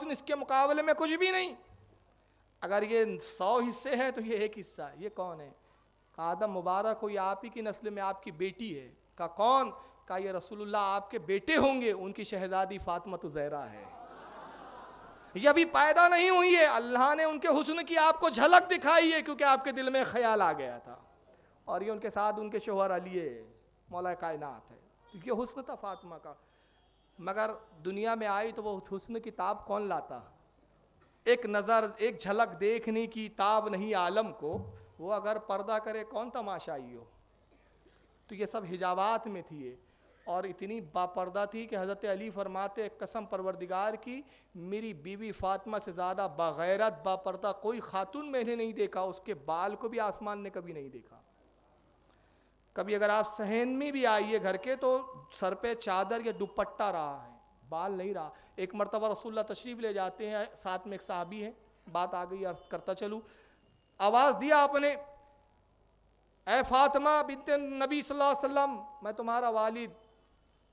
हुस्न इसके मुकाबले में कुछ भी नहीं। अगर ये 100 हिस्से हैं तो ये एक हिस्सा, ये कौन है? कहा आदम मुबारक हो, ये आप ही की नस्ल में आपकी बेटी है। कहा कौन? कहा ये रसूलुल्लाह आपके बेटे होंगे, उनकी शहजादी फातिमा तो ज़हरा है, ये अभी पैदा नहीं हुई है। अल्लाह ने उनके हुस्न की आपको झलक दिखाई है क्योंकि आपके दिल में ख्याल आ गया था, और ये उनके साथ उनके शोहर अली है, मौला कायनात है, क्योंकि हुस्न था फातिमा का। मगर दुनिया में आई तो वो हुस्न की ताब कौन लाता? एक नज़र, एक झलक देखने की ताब नहीं आलम को, वो अगर पर्दा करे कौन तमाशाई हो। तो ये सब हिजाबात में थी ये, और इतनी बापर्दा थी कि हज़रत अली फरमाते कसम परवरदिगार की, मेरी बीवी फातिमा से ज़्यादा बग़ैरत बापर्दा कोई खातून मैंने नहीं देखा, उसके बाल को भी आसमान ने कभी नहीं देखा। कभी अगर आप सहन में भी आइए घर के तो सर पे चादर या दुपट्टा रहा है, बाल नहीं रहा। एक मरतबा रसूलुल्लाह तशरीफ़ ले जाते हैं, साथ में एक साहबी है, बात आ गई अर्ज़ करता चलूँ, आवाज़ दिया आपने, ए फातिमा बिन्ते नबी सल्लल्लाहु अलैहि वसल्लम, मैं तुम्हारा वालिद,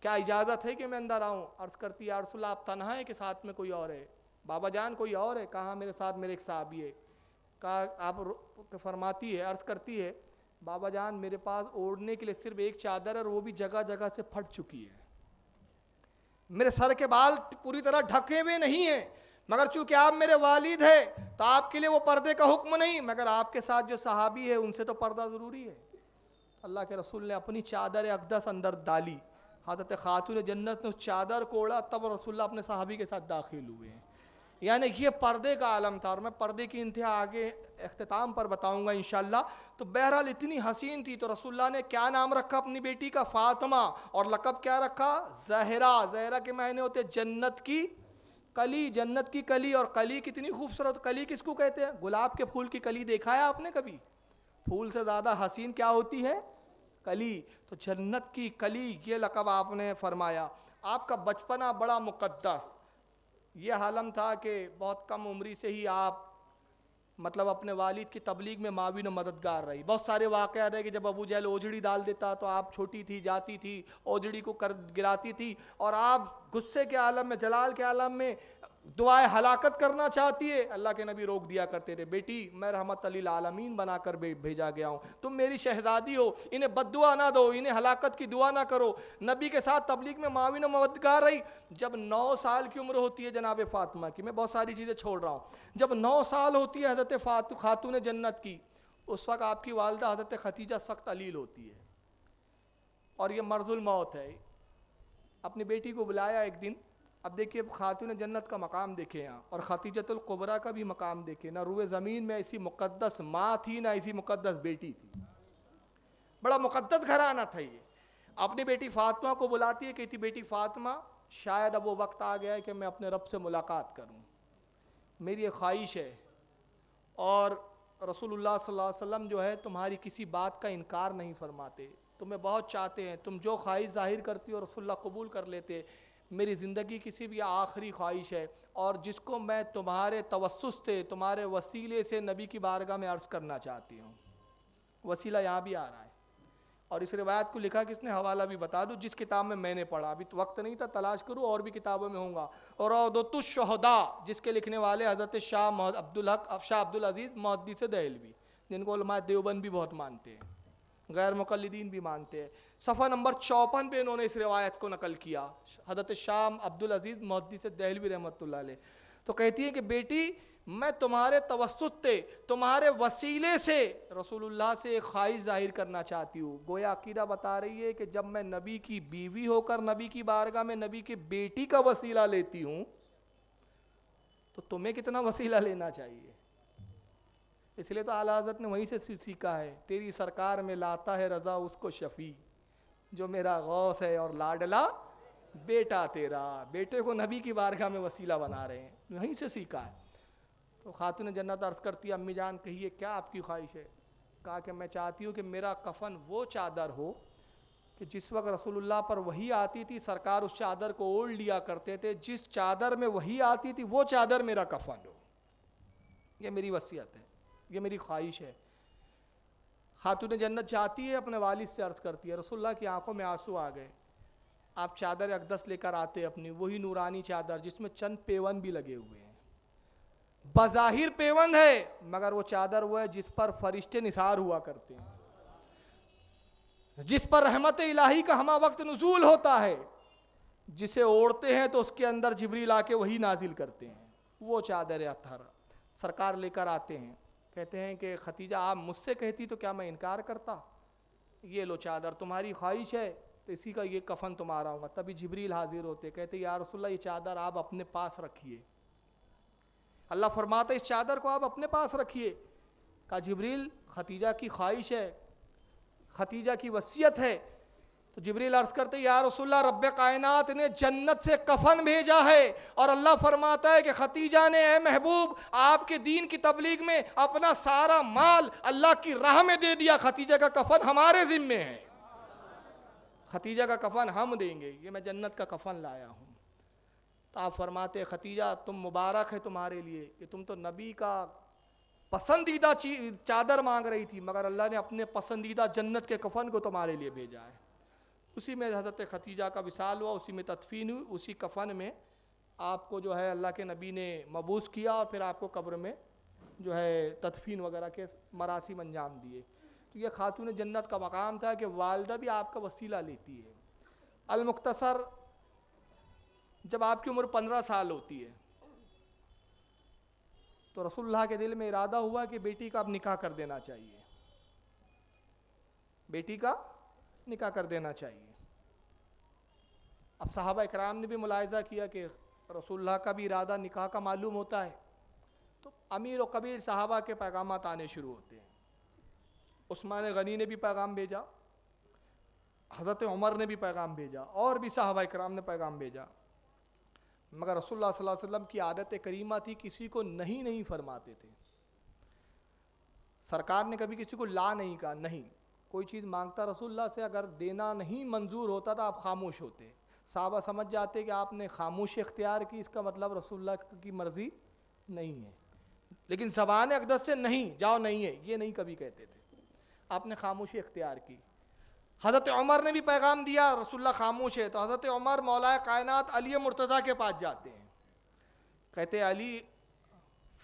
क्या इजाज़त है कि मैं अंदर आऊँ? अर्ज़ करती है रसूलुल्लाह आप तन्हा है कि साथ में कोई और है? बाबा जान कोई और है? कहा मेरे साथ मेरे एक साहबी है। कहा आप फरमाती है, अर्ज़ करती है बाबा जान मेरे पास ओढ़ने के लिए सिर्फ एक चादर है और वो भी जगह जगह से फट चुकी है, मेरे सर के बाल पूरी तरह ढके हुए नहीं हैं, मगर चूंकि आप मेरे वालिद है तो आपके लिए वो पर्दे का हुक्म नहीं, मगर आपके साथ जो सहाबी है उनसे तो पर्दा ज़रूरी है। अल्लाह के रसूल ने अपनी चादर अक़दस अंदर डाली, हज़रत खातून जन्नत ने उस चादर को ओढ़ा, तब रसूलुल्लाह अपने सहाबी के साथ दाखिल हुए हैं। यानी ये पर्दे का आलम था, और मैं पर्दे की इंतहा आगे अख्तिताम पर बताऊंगा इंशाअल्लाह। तो बहरहाल इतनी हसीन थी, तो रसूलुल्लाह ने क्या नाम रखा अपनी बेटी का? फातिमा, और लक़ब क्या रखा? ज़हरा। ज़हरा के मायने होते जन्नत की कली, जन्नत की कली। और कली कितनी खूबसूरत, कली किसको कहते हैं? गुलाब के फूल की कली देखा है आपने कभी? फूल से ज़्यादा हसीन क्या होती है? कली। तो जन्नत की कली, ये लक़ब आपने फरमाया। आपका बचपना बड़ा मुक़द्दस, ये हालम था कि बहुत कम उम्री से ही आप मतलब अपने वालिद की तबलीग में माविन मददगार रही। बहुत सारे वाक़यात है कि जब अबू जहल ओजड़ी डाल देता तो आप छोटी थी, जाती थी, ओजड़ी को कर गिराती थी, और आप गुस्से के आलम में, जलाल के आलम में दुआएं हलाकत करना चाहती है, अल्लाह के नबी रोक दिया करते थे, बेटी मैं रहमत लिल आलमीन बनाकर भेजा गया हूँ, तुम मेरी शहजादी हो, इन्हें बद्दुआ ना दो, इन्हें हलाकत की दुआ ना करो। नबी के साथ तबलीग में माविन मददगार रही। जब 9 साल की उम्र होती है जनाब फातिमा की, मैं बहुत सारी चीज़ें छोड़ रहा हूँ, जब 9 साल होती है हज़रत खातून जन्नत की, उस वक्त आपकी वालदा हज़रत खदीजा सख्त अलील होती है, और ये मर्ज़ुल मौत है। अपनी बेटी को बुलाया एक दिन। अब देखिए खातून जन्नत का मकाम देखे यहाँ, और खदीजतुल कुबरा का भी मकाम देखे ना। रुए ज़मीन में ऐसी मुक़द्दस माँ थी, ना ऐसी मुक़द्दस बेटी थी, बड़ा मुक़द्दस घराना था ये। अपनी बेटी फातिमा को बुलाती है, कहती बेटी फातिमा शायद अब वो वक्त आ गया है कि मैं अपने रब से मुलाकात करूँ, मेरी एक ख्वाहिश है, और रसूलुल्लाह सल्लल्लाहु अलैहि वसल्लम जो है तुम्हारी किसी बात का इनकार नहीं फरमाते, तुम्हें बहुत चाहते हैं, तुम जो ख्वाहिश ज़ाहिर करती हो रसूलुल्लाह कबूल कर लेते। मेरी ज़िंदगी किसी भी आखिरी ख्वाहिश है, और जिसको मैं तुम्हारे तवस्सुस से, तुम्हारे वसीले से नबी की बारगाह में अर्ज़ करना चाहती हूँ। वसीला यहाँ भी आ रहा है, और इस रिवायत को लिखा किसने, हवाला भी बता दूँ, जिस किताब में मैंने पढ़ा, अभी तो वक्त नहीं था तलाश करूँ, और भी किताबों में होगा। और रौदतुश शुहदा, जिसके लिखने वाले हज़रत शाह अब्दुल हक शाह अब्दुल अज़ीज़ मुहद्दिस देहलवी, जिनको उलमा देवबंद भी बहुत मानते हैं, गैर मुक़ल्लिदीन भी मानते हैं। सफ़ा नंबर 54 पे इन्होंने इस रिवायत को नकल किया, हज़रत शाह अब्दुल अज़ीज़ मुहद्दिस देहलवी रहमतुल्लाह अलैह। तो कहती है कि बेटी मैं तुम्हारे तवस्सुत से, तुम्हारे वसीले से रसूलुल्लाह से एक ख्वाहिश ज़ाहिर करना चाहती हूँ। गोया अकीदा बता रही है कि जब मैं नबी की बीवी होकर नबी की बारगाह में नबी की बेटी का वसीला लेती हूँ, तो तुम्हें कितना वसीला लेना चाहिए। इसलिए तो आला हज़रत ने वहीं से सीखा है, तेरी सरकार में लाता है रज़ा उसको शफ़ी, जो मेरा गौस है और लाडला बेटा तेरा। बेटे को नबी की बारगाह में वसीला बना रहे हैं, वहीं से सीखा है। तो खातून जन्नत अर्ज़ करती है अम्मी जान कहिए क्या आपकी ख्वाहिश है? कहा कि मैं चाहती हूँ कि मेरा कफ़न वो चादर हो कि जिस वक्त रसूलुल्लाह पर वही आती थी सरकार उस चादर को ओढ़ लिया करते थे, जिस चादर में वही आती थी वो चादर मेरा कफ़न हो। ये मेरी वसीयत है, ये मेरी ख्वाहिश है। खातून जन्नत चाहती है, अपने वालिद से अर्ज़ करती है, रसूलुल्लाह की आंखों में आंसू आ गए। आप चादर अक़दस लेकर आते अपनी, वही नूरानी चादर जिसमें चंद पेवन भी लगे हुए हैं, बज़ाहिर पेवंद है, मगर वो चादर वो है जिस पर फरिश्ते निसार हुआ करते हैं, जिस पर रहमत इलाही का हमा वक्त नुज़ूल होता है, जिसे ओढ़ते हैं तो उसके अंदर जिब्रील आके वही नाजिल करते हैं। वो चादर अतहर सरकार लेकर आते हैं, कहते हैं कि खतीजा आप मुझसे कहती तो क्या मैं इनकार करता, ये लो चादर तुम्हारी ख्वाहिश है तो इसी का ये कफन तुम्हारा होगा। तभी जिब्रील हाजिर होते, कहते या रसूलल्लाह ये चादर आप अपने पास रखिए। अल्लाह फरमाते इस चादर को आप अपने पास रखिए। कहा जिब्रील खतीजा की ख्वाहिश है, खतीजा की वसीयत है। तो जिब्रील अर्ज करते या रसूलल्लाह रब्बे कायनात ने जन्नत से कफन भेजा है और अल्लाह फरमाता है कि खतीजा ने ए महबूब आपके दीन की तबलीग में अपना सारा माल अल्लाह की राह में दे दिया, खतीजा का कफन हमारे जिम्मे है, खतीजा का कफन हम देंगे, ये मैं जन्नत का कफन लाया हूँ। तो आप फरमाते खतीजा तुम मुबारक है तुम्हारे लिए कि तुम तो नबी का पसंदीदा चादर मांग रही थी, मगर अल्लाह ने अपने पसंदीदा जन्नत के कफन को तुम्हारे लिए भेजा है। उसी में हज़रत खतीजा का विसाल हुआ, उसी में तदफीन हुई, उसी कफन में आपको जो है अल्लाह के नबी ने मबूस किया और फिर आपको कब्र में जो है तदफीन वगैरह के मरासिम अंजाम दिए। तो ये खातून जन्नत का मकाम था कि वालदा भी आपका वसीला लेती है। अल-मुख्तसर जब आपकी उम्र 15 साल होती है तो रसूलुल्लाह के दिल में इरादा हुआ कि बेटी का अब निकाह कर देना चाहिए, बेटी का निकाह कर देना चाहिए। अब सहाबा इकराम ने भी मुलाहिजा किया कि रसूलुल्लाह का भी इरादा निकाह का मालूम होता है, तो अमीर व कबीर सहाबा के पैगामात आने शुरू होते हैं। उस्मान गनी ने भी पैगाम भेजा, हज़रत उमर ने भी पैगाम भेजा और भी सहाबा इकराम ने पैगाम भेजा, मगर रसूलुल्लाह सल्लल्लाहु अलैहि वसल्लम की आदत करीमा थी किसी को नहीं फरमाते थे। सरकार ने कभी किसी को ला नहीं कहा, नहीं, कोई चीज़ मांगता रसूलुल्लाह से अगर देना नहीं मंजूर होता तो आप खामोश होते। साहबा समझ जाते कि आपने खामोशी इख्तियार की, इसका मतलब रसूलुल्लाह की मर्ज़ी नहीं है। लेकिन ज़बान अक़दस से नहीं जाओ नहीं है ये नहीं कभी कहते थे, आपने खामोशी इख्तियार की। हज़रत उमर ने भी पैगाम दिया रसूलुल्लाह खामोश है, तो हज़रत उमर मौलाए कायनात अली मुर्तज़ा के पास जाते हैं, कहते अली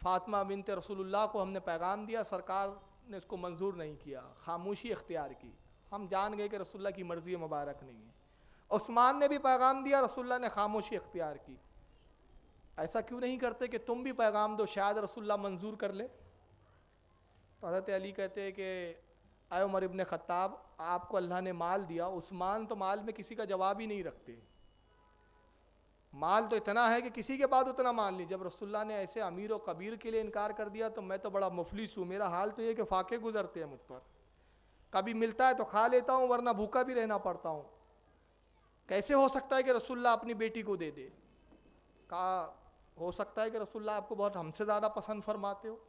फ़ातिमा बिन्त रसूलुल्लाह को हमने पैगाम दिया, सरकार ने इसको मंजूर नहीं किया, खामोशी इख्तियार की, हम जान गए कि रसूलुल्लाह की मर्ज़ी मुबारक नहीं है। उस्मान ने भी पैगाम दिया, रसूलुल्लाह ने खामोशी इख्तियार की। ऐसा क्यों नहीं करते कि तुम भी पैगाम दो, शायद रसूलुल्लाह मंजूर कर ले। तो हज़रत अली कहते हैं कि आए उमर इब्ने ख़त्ताब, आपको अल्लाह ने माल दिया, उस्मान तो माल में किसी का जवाब ही नहीं रखते, माल तो इतना है कि किसी के बाद उतना माल नहीं। जब रसूलुल्लाह ने ऐसे अमीर व कबीर के लिए इनकार कर दिया तो मैं तो बड़ा मुफलिस हूँ, मेरा हाल तो ये कि फाके गुजरते हैं मुझ पर, कभी मिलता है तो खा लेता हूँ वरना भूखा भी रहना पड़ता हूँ। कैसे हो सकता है कि रसूलुल्लाह अपनी बेटी को दे दे? कहा हो सकता है कि रसूलुल्लाह आपको बहुत हमसे ज़्यादा पसंद फरमाते हो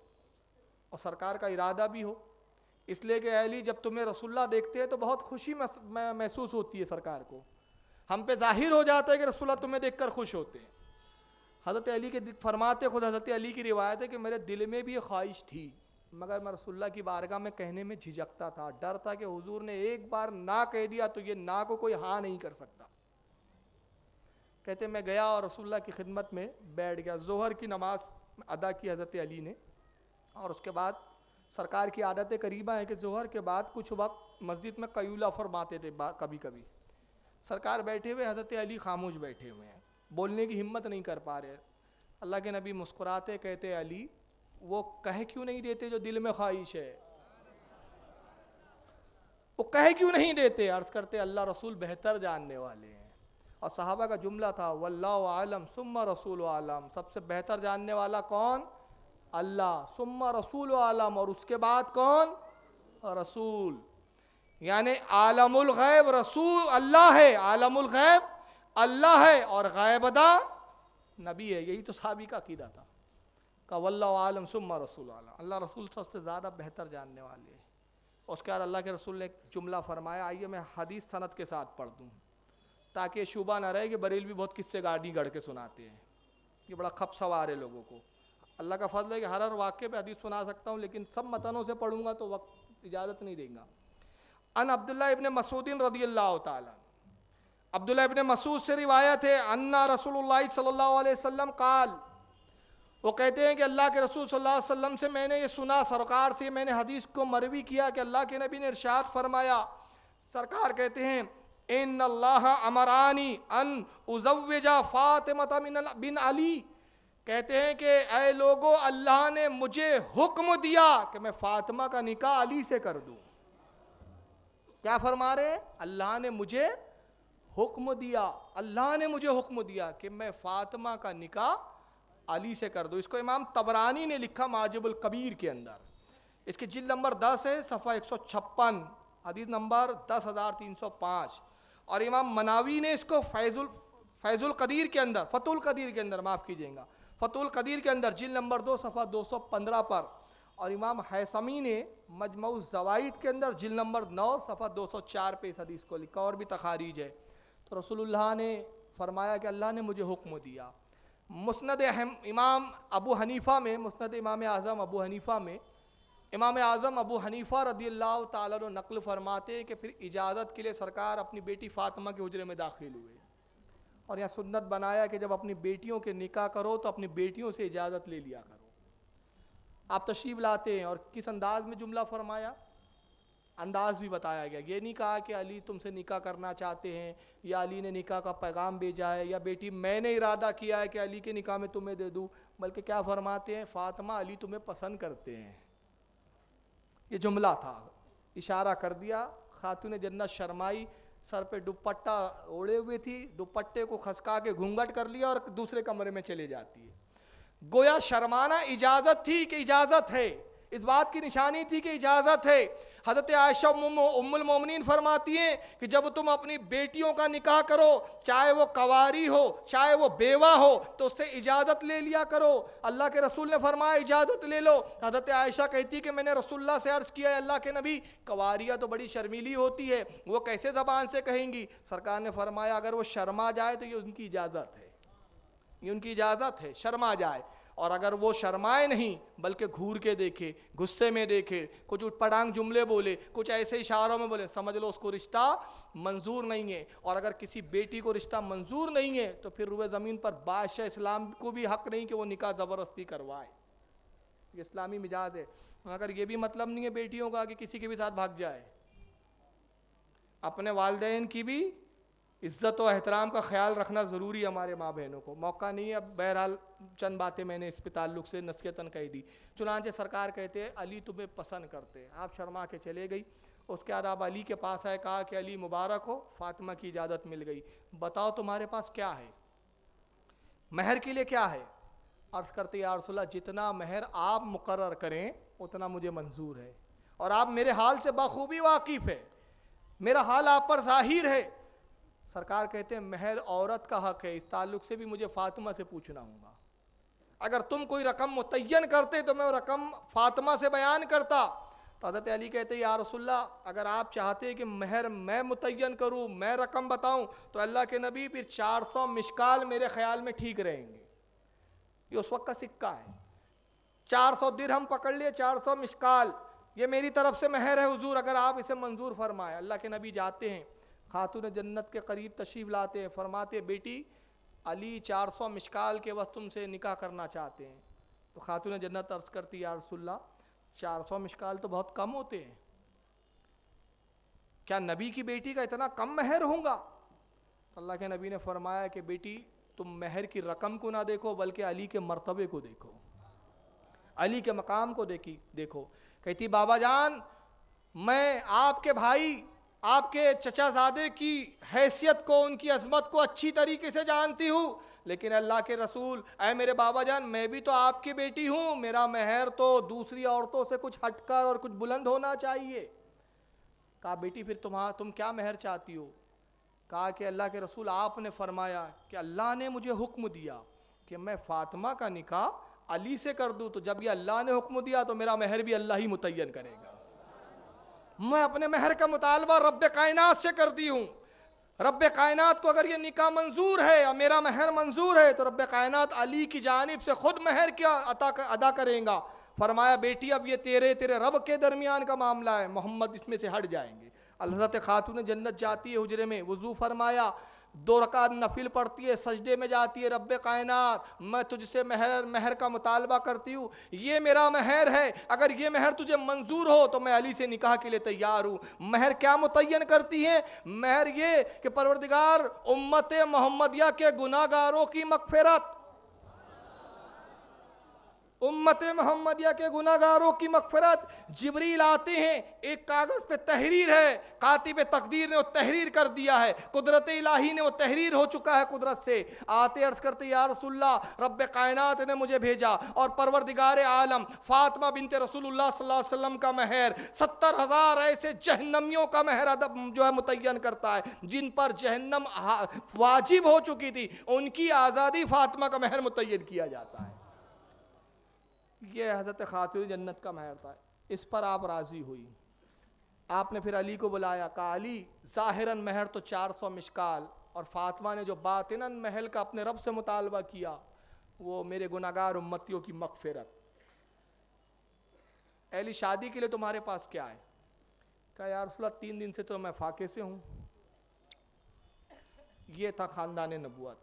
और सरकार का इरादा भी हो, इसलिए कि अली जब तुम्हें रसूलुल्लाह देखते हैं तो बहुत खुशी महसूस होती है सरकार को, हम पे जाहिर हो जाता है कि रसूलुल्लाह तुम्हें देखकर खुश होते हैं। हज़रत अली के फरमाते खुद हज़रत अली की रिवायत है कि मेरे दिल में भी ये ख्वाहिश थी, मगर मैं रसूलुल्लाह की बारगाह में कहने में झिझकता था, डर था कि हुजूर ने एक बार ना कह दिया तो ये ना को कोई हाँ नहीं कर सकता। कहते मैं गया और रसूलुल्लाह की खिदमत में बैठ गया, ज़ोहर की नमाज अदा की हज़रत अली ने, और उसके बाद सरकार की आदत करीबा है कि ज़ोहर के बाद कुछ वक्त मस्जिद में कयूला फरमाते थे, कभी कभी सरकार बैठे हुए, हज़रत अली खामोश बैठे हुए हैं, बोलने की हिम्मत नहीं कर पा रहे। अल्लाह के नबी मुस्कुराते कहते अली वो कह क्यों नहीं देते जो दिल में ख्वाहिश है, वो कह क्यों नहीं देते? अर्ज़ करते अल्लाह रसूल बेहतर जानने वाले हैं। और सहाबा का जुमला था वल्लाहु आलम सुम्मा रसूल आलम, सबसे बेहतर जानने वाला कौन? अल्लाह, सुम्मा रसूल आलम, और उसके बाद कौन? रसूल। यानी आलमुल गैब रसूल अल्लाह है, आलमुल गैब अल्लाह है और गैबदा नबी है। यही तो साहबी का अकीदा था का वल्लाहु आलम सुम्मा रसूल आलम, अल्लाह रसूल सबसे ज़्यादा बेहतर जानने वाले हैं। उसके बाद अल्लाह के रसूल ने एक जुमला फरमाया, आइए मैं हदीस सनद के साथ पढ़ दूँ ताकि शुबा ना रहे कि बरेल भी बहुत किस्से गाड़ी गढ़ के सुनाते हैं, ये बड़ा खप सवार है लोगों को। अल्लाह का फजल है कि हर वाक़े पे हदीस सुना सकता हूँ, लेकिन सब मतनों से पढ़ूंगा तो वक्त इजाज़त नहीं देगा। अन अब्दुल्लाह इब्ने मसूद रज़ियल्लाहु ताला, अब्दुल्लाह इब्ने मसूद से रिवायत है अन्ना रसूलुल्लाह सल्लल्लाहु अलैहि वसल्लम काल, वो कहते हैं कि अल्लाह के रसूल सल्लल्लाहु अलैहि वसल्लम से मैंने ये सुना, सरकार से मैंने हदीस को मरवी किया कि अल्लाह के नबी ने इरशाद फरमाया, सरकार कहते हैं इन अल्लाह अमरानी अन उज़व्विजा फातिमा बिन अली, कहते हैं कि ऐ लोगो अल्लाह ने मुझे हुक्म दिया कि मैं फातिमा का निकाह अली से कर दूं। क्या फरमा रहे? अल्लाह ने मुझे हुक्म दिया, अल्लाह ने मुझे हुक्म दिया कि मैं फातिमा का निकाह अली से कर दूं। इसको इमाम तबरानी ने लिखा माजिबुल कबीर के अंदर, इसकी जिल्द नंबर 10 है, सफ़ा 156, हदीस नंबर 10,305। और इमाम मनावी ने इसको फैजुल कदीर के अंदर, फतुल कदीर के अंदर, माफ़ कीजिएगा, फतुल कदीर के अंदर जिल्द नंबर 2 सफ़ा 215 पर, और इमाम हैसमी ने मजमऊ ज़वाइद के अंदर जिल्द नंबर 9 सफ़ा 204 पे इस हदीस को लिखा, और भी तखारीज है। तो रसूलुल्लाह ने फरमाया कि अल्लाह ने मुझे हुक्म दिया। मुस्नद इमाम अबू हनीफ़ा में, मुस्नद इमाम आज़म अबू हनीफ़ा में, इमाम आज़म अबू हनीफ़ा रदियल्लाहु ताला अन्हु नक़ल फरमाते हैं कि फिर इजाज़त के लिए सरकार अपनी बेटी फ़ातिमा के हुजरे में दाखिल हुए, और यहाँ सुन्नत बनाया कि जब अपनी बेटियों के निकाह करो तो अपनी बेटियों से इजाज़त ले लिया करो। आप तशरीफ़ लाते हैं, और किस अंदाज में जुमला फरमाया, अंदाज भी बताया गया। ये नहीं कहा कि अली तुमसे निकाह करना चाहते हैं, या अली ने निकाह का पैगाम भेजा है, या बेटी मैंने इरादा किया है कि अली के निकाह में तुम्हें दे दूँ, बल्कि क्या फरमाते हैं, फ़ातिमा अली तुम्हें पसंद करते हैं। ये जुमला था, इशारा कर दिया। खातून जन्नत शर्माई, सर पे दुपट्टा ओढ़े हुए थी, दुपट्टे को खसका के घूंघट कर लिया और दूसरे कमरे में चले जाती है। गोया शर्माना इजाज़त थी कि इजाज़त है, इस बात की निशानी थी कि इजाज़त है। हज़रत आयशा उम्मुल मोमिनीन फरमाती हैं कि जब तुम अपनी बेटियों का निकाह करो, चाहे वो कवारी हो चाहे वो बेवा हो, तो उससे इजाज़त ले लिया करो। अल्लाह के रसूल ने फरमाया इजाज़त ले लो। हज़रत आयशा कहती है कि मैंने रसूलुल्लाह से अर्ज़ किया, अल्लाह के नबी, कवारियाँ तो बड़ी शर्मीली होती है, वो कैसे ज़बान से कहेंगी? सरकार ने फरमाया अगर वो शर्मा जाए तो ये उनकी इजाज़त है, ये उनकी इजाज़त है, शर्मा जाए। और अगर वो शर्माए नहीं बल्कि घूर के देखे, गुस्से में देखे, कुछ उटपटांग जुमले बोले, कुछ ऐसे इशारों में बोले, समझ लो उसको रिश्ता मंजूर नहीं है। और अगर किसी बेटी को रिश्ता मंजूर नहीं है तो फिर रुए ज़मीन पर बादशाह इस्लाम को भी हक नहीं कि वो निकाह ज़बरदस्ती करवाए। ये इस्लामी मिजाज है। अगर ये भी मतलब नहीं है बेटियों का कि किसी के भी साथ भाग जाए, अपने वालिदैन की भी इज़्ज़त और एहतराम का ख्याल रखना ज़रूरी है हमारे माँ बहनों को। मौका नहीं है, अब बहरहाल चंद बातें मैंने इस पे ताल्लुक़ से नसीहतन कह दी। चुनांचे सरकार कहते हैं अली तुम्हें पसंद करते हैं, आप शर्मा के चले गई। उसके बाद आप अली के पास आए, कहा कि अली मुबारक हो, फ़ातिमा की इजाज़त मिल गई, बताओ तुम्हारे पास क्या है, महर के लिए क्या है? अर्ज़ करते या रसूलल्लाह जितना महर आप मुकर्रर करें उतना मुझे मंजूर है, और आप मेरे हाल से बखूबी वाकिफ़ है, मेरा हाल आप पर ज़ाहिर है। सरकार कहते हैं महर औरत का हक है, इस ताल्लुक़ से भी मुझे फ़ातिमा से पूछना होगा। अगर तुम कोई रकम मुतय्यन करते तो मैं वो रकम फ़ातिमा से बयान करता। तो हज़रत अली कहते या रसूलल्लाह अगर आप चाहते कि महर मैं मुतय्यन करूँ, मैं रकम बताऊँ, तो अल्लाह के नबी फिर 400 मिशकाल मेरे ख्याल में ठीक रहेंगे। ये उस वक्त का सिक्का है, 400 दिरहम पकड़ लिए, 400 मिशकाल, ये मेरी तरफ से महर है हुजूर, अगर आप इसे मंजूर फरमाए। अल्लाह के नबी जाते हैं, खातून जन्नत के करीब तशरीफ़ लाते हैं, फरमाते बेटी अली 400 मिशकाल के वक्त तुमसे निकाह करना चाहते हैं। तो खातून जन्नत अर्ज़ करती या रसूलल्लाह 400 मिशकाल तो बहुत कम होते हैं, क्या नबी की बेटी का इतना कम महर होगा? तो अल्लाह के नबी ने फरमाया कि बेटी तुम महर की रकम को ना देखो बल्कि अली के मर्तबे को देखो, अली के मकाम को देखो। कहती बाबा जान मैं आपके भाई, आपके चचाजादे की हैसियत को, उनकी अजमत को अच्छी तरीके से जानती हूँ, लेकिन अल्लाह के रसूल ऐ मेरे बाबा जान मैं भी तो आपकी बेटी हूँ, मेरा महर तो दूसरी औरतों से कुछ हटकर और कुछ बुलंद होना चाहिए। कहा बेटी फिर तुम क्या महर चाहती हो? कहा कि अल्लाह के रसूल आपने फरमाया कि अल्लाह ने मुझे हुक्म दिया कि मैं फ़ातिमा का निकाह अली से कर दूँ, तो जब ये अल्लाह ने हुक्म दिया तो मेरा महर भी अल्लाह ही मुतय्यन करेगा। मैं अपने महर का मुतालबा रब्बे कायनात से कर दी हूँ। रब्बे कायनात को अगर ये निकाह मंजूर है और मेरा महर मंजूर है तो रब्बे कायनात अली की जानिब से खुद महर क्या अदा करेगा। फरमाया बेटी अब ये तेरे रब के दरमियान का मामला है, मोहम्मद इसमें से हट जाएंगे। हज़रत खातून जन्नत जाती है हुजरे में, वज़ू फरमाया, 2 रकात नफिल पढ़ती है, सजदे में जाती है, रब्बे कायनात मैं तुझसे महर का मुतालबा करती हूँ, ये मेरा महर है, अगर ये महर तुझे मंजूर हो तो मैं अली से निकाह के लिए तैयार हूँ। महर क्या मुतय्यन करती है? महर ये कि परवरदिगार उम्मत मोहम्मदिया के गुनाहगारों की मगफिरत, उम्मत मोहम्मदिया के गुनाहगारों की मगफिरत। जिब्रील आते हैं, एक कागज पे तहरीर है, कातिब तकदीर ने वो तहरीर कर दिया है, कुदरत इलाही ने वो तहरीर हो चुका है कुदरत से। आते अर्ज करते या रसूलल्लाह रब्बे कायनात ने मुझे भेजा और परवरदिगार आलम फातिमा बिनते रसूलुल्लाह सल्लल्लाहु अलैहि वसल्लम का महर 70,000 ऐसे जहन्नमियों का महर अदब जो है मुतय्यन करता है, जिन पर जहन्नम वाजिब हो चुकी थी, उनकी आज़ादी फातिमा का महर मुतय्यन किया जाता है। ये हज़रत खातून जन्नत का महर था। इस पर आप राज़ी हुई। आपने फिर अली को बुलाया, कहा अली ज़ाहिरन महर तो 400 मिशकाल, और फातिमा ने जो बातिनन महल का अपने रब से मुतालबा किया वो मेरे गुनाहगार उम्मतियों की मगफिरत। अली शादी के लिए तुम्हारे पास क्या है? कहा यार रसूलल्लाह 3 दिन से तो मैं फाके से हूँ। ये था ख़ानदान नबुवत।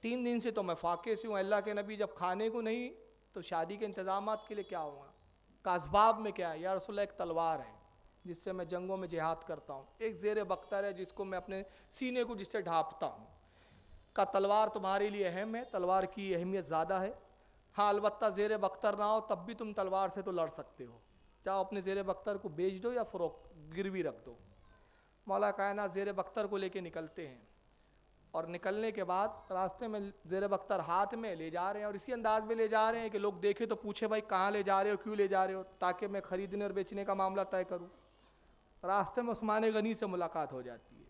3 दिन से तो मैं फाके से हूँ, अल्लाह के नबी जब खाने को नहीं तो शादी के इंतज़ामात के लिए क्या होगा? काज़बाब में क्या है? या रसूलल्लाह एक तलवार है जिससे मैं जंगों में जिहाद करता हूँ, एक ज़ेर बख्तर है जिसको मैं अपने सीने को जिससे ढांपता हूँ। का तलवार तुम्हारे लिए अहम है, तलवार की अहमियत ज़्यादा है। हाँ अलबत्ता ज़ेर बख्तर ना हो तब भी तुम तलवार से तो लड़ सकते हो, चाहो अपने ज़ेर बख्तर को बेच दो या फ़रोख्त गिरवी रख दो। मौला कायनात ज़ेर बख्तर को लेके निकलते हैं और निकलने के बाद रास्ते में ज़ेर बख्तर हाथ में ले जा रहे हैं और इसी अंदाज में ले जा रहे हैं कि लोग देखे तो पूछे भाई कहाँ ले जा रहे हो, क्यों ले जा रहे हो, ताकि मैं ख़रीदने और बेचने का मामला तय करूँ। रास्ते में उस्मान गनी से मुलाकात हो जाती है।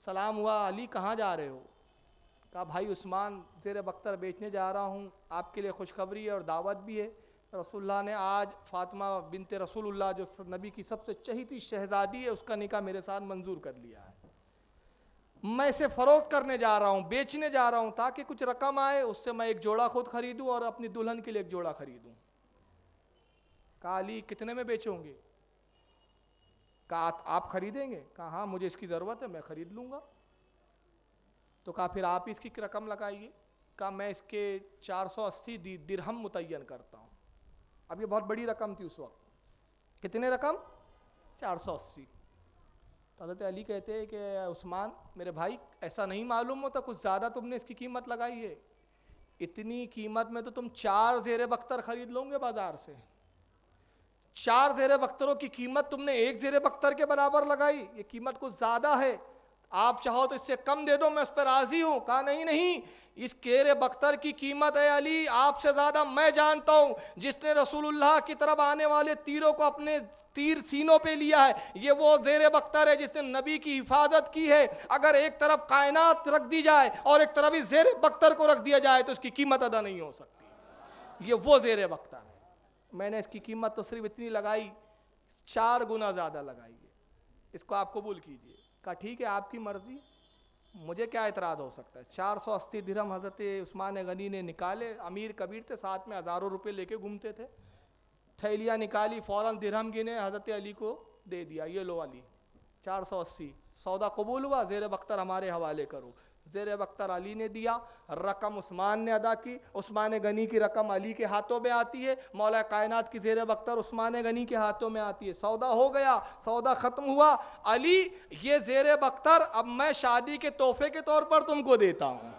सलाम हुआ, अली कहाँ जा रहे हो? कहा भाई उस्मान ज़ेर बख्तर बेचने जा रहा हूँ, आपके लिए खुशखबरी है और दावत भी है। रसूलुल्लाह ने आज फातिमा बिनते रसूलुल्लाह जो नबी की सबसे चहीती शहज़ादी है उसका निकाह मेरे साथ मंजूर कर लिया है। मैं इसे फ़रोख्त करने जा रहा हूँ, बेचने जा रहा हूँ, ताकि कुछ रकम आए, उससे मैं एक जोड़ा खुद खरीदूँ और अपनी दुल्हन के लिए एक जोड़ा खरीदूँ। कहा अली कितने में बेचोगे? कहा आप खरीदेंगे? कहा हाँ मुझे इसकी ज़रूरत है, मैं ख़रीद लूँगा। तो कहा फिर आप इसकी रकम लगाइए। कहा मैं इसके 480 दिरहम मुतय्यन करता हूँ। अब ये बहुत बड़ी रकम थी उस वक्त। कितने रकम? 480। तो हज़रत अली कहते हैं कि उस्मान मेरे भाई ऐसा नहीं मालूम होता, कुछ ज़्यादा तुमने इसकी कीमत लगाई है। इतनी कीमत में तो तुम 4 ज़ेर बख्तर ख़रीद लोगे बाज़ार से। 4 ज़ेर बख्तरों की कीमत तुमने 1 ज़ेर बख्तर के बराबर लगाई, ये कीमत कुछ ज़्यादा है। आप चाहो तो इससे कम दे दो, मैं उस पर राज़ी हूँ। कहा नहीं नहीं, इस ज़ेर बख्तर की कीमत है अली आपसे ज़्यादा मैं जानता हूँ। जिसने रसूलुल्लाह की तरफ आने वाले तीरों को अपने तीर सीनों पे लिया है, ये वो ज़ेर बख्तर है जिसने नबी की हिफाजत की है। अगर एक तरफ कायनात रख दी जाए और एक तरफ इस ज़ेर बख्तर को रख दिया जाए तो इसकी कीमत अदा नहीं हो सकती। ये वो ज़ेर बख्तर है। मैंने इसकी कीमत तो सिर्फ इतनी लगाई, 4 गुना ज़्यादा लगाई है, इसको आप कबूल कीजिए। कहा ठीक है आपकी मर्ज़ी, मुझे क्या एतराज़ हो सकता है। 480 दिरहम हज़रत उस्मान गनी ने निकाले, अमीर कबीर थे, साथ में हज़ारों रुपए लेके घूमते थे। थैलियाँ निकाली, फ़ौरन दिरहम गिने, हज़रत अली को दे दिया, ये लो अली 480। सौदा कबूल हुआ, ज़ेर बख्तर हमारे हवाले करो। ज़ेर बख्तर अली ने दिया, रकम उस्मान ने अदा की। उस्मान गनी की रकम अली के हाथों में आती है, मौला कायनात की ज़ेर बख्तर उस्मान गनी के हाथों में आती है। सौदा हो गया, सौदा ख़त्म हुआ। अली ये ज़ेर बख्तर अब मैं शादी के तोहफे के तौर पर तुमको देता हूँ।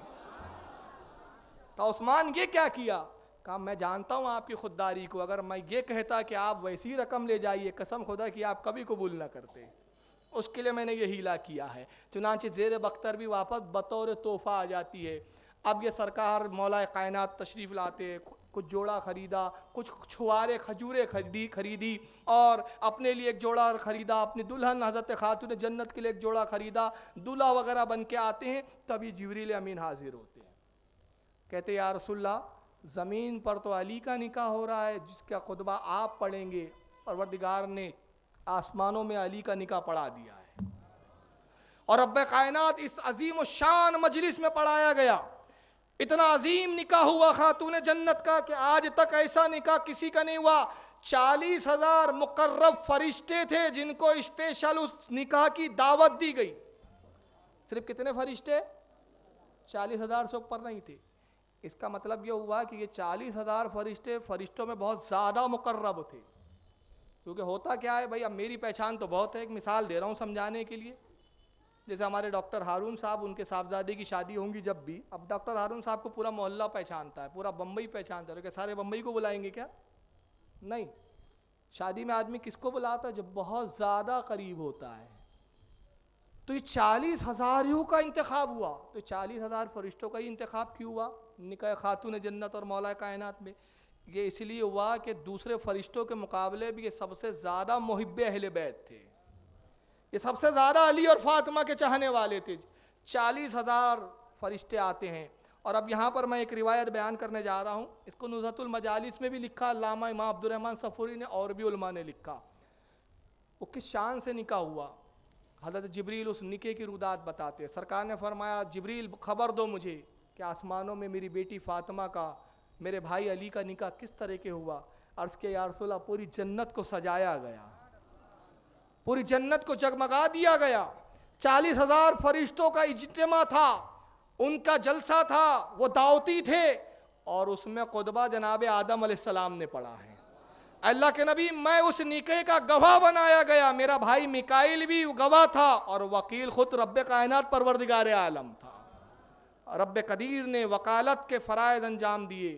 तो उस्मान ये क्या किया? कहा मैं जानता हूँ आपकी खुददारी को, अगर मैं ये कहता कि आप वैसी रकम ले जाइए, कसम खुदा कि आप कभी कबूल ना करते, उसके लिए मैंने ये हीला किया है। चुनांचे ज़ेर बख्तर भी वापस बतौर तोहफ़ा आ जाती है। अब ये सरकार मौला कायनात तशरीफ़ लाते, कुछ जोड़ा ख़रीदा, कुछ छुआरे खजूरें खरीदी और अपने लिए एक जोड़ा ख़रीदा, अपनी दुल्हन हज़रत खातून जन्नत के लिए एक जोड़ा ख़रीदा। दूल्हा वगैरह बन के आते हैं, तभी जिब्रील अमीन हाजिर होते हैं। कहते या रसूलल्लाह ज़मीन पर तो अली का निकाह हो रहा है जिसका खुतबा आप पढ़ेंगे, परवरदिगार ने आसमानों में अली का निकाह पढ़ा दिया है और रब्बे कायनात इस अजीम शान मजलिस में पढ़ाया गया। इतना अजीम निकाह हुआ खातून जन्नत का कि आज तक ऐसा निकाह किसी का नहीं हुआ। 40,000 मुकर्रब फरिश्ते थे जिनको स्पेशल उस निकाह की दावत दी गई। सिर्फ कितने फरिश्ते? 40,000 से ऊपर नहीं थे। इसका मतलब ये हुआ कि ये 40,000 फरिश्ते फरिश्तों में बहुत ज़्यादा मुकर्रब थे। क्योंकि होता क्या है भाई, अब मेरी पहचान तो बहुत है, एक मिसाल दे रहा हूँ समझाने के लिए। जैसे हमारे डॉक्टर हारून साहब, उनके साहबजादे की शादी होंगी जब भी, अब डॉक्टर हारून साहब को पूरा मोहल्ला पहचानता है, पूरा बम्बई पहचानता है, क्या सारे बम्बई को बुलाएंगे क्या? नहीं। शादी में आदमी किसको बुलाता है? जब बहुत ज़्यादा करीब होता है। तो ये 40,000 का इंतखाब हुआ, तो 40,000 फरिश्तों का ही इंतखाब क्यों हुआ निकाह खातून जन्नत और मौला कायनात में? ये इसलिए हुआ कि दूसरे फरिश्तों के मुकाबले भी ये सबसे ज़्यादा मुहिब्बे अहले बैत थे, ये सबसे ज़्यादा अली और फातिमा के चाहने वाले थे। 40,000 फरिश्ते आते हैं। और अब यहाँ पर मैं एक रिवायत बयान करने जा रहा हूँ, इसको नुज़हतुल मजालिस में भी लिखा, अल्लामा इमाम अब्दुर्रहमान सफूरी ने और भी उलमा ने लिखा। वो किस शान से निकाह हुआ। हज़रत जिब्रील उस निके की रुदात बताते हैं। सरकार ने फरमाया, जिब्रील खबर दो मुझे कि आसमानों में मेरी बेटी फातिमा का मेरे भाई अली का निकाह किस तरह के हुआ। अर्ज़ के या रसूल अल्लाह, पूरी जन्नत को सजाया गया, पूरी जन्नत को जगमगा दिया गया। 40,000 फरिश्तों का इज्तिमा था, उनका जलसा था, वो दावती थे, और उसमें खुतबा जनाब आदम अलैहिस्सलाम ने पढ़ा है। अल्लाह के नबी, मैं उस निकाह का गवाह बनाया गया, मेरा भाई मिकाइल भी गवाह था, और वकील खुद रब्बे कायनात परवरदिगार आलम था। रब्बे कदीर ने वकालत के फ़राइज़ अंजाम दिए,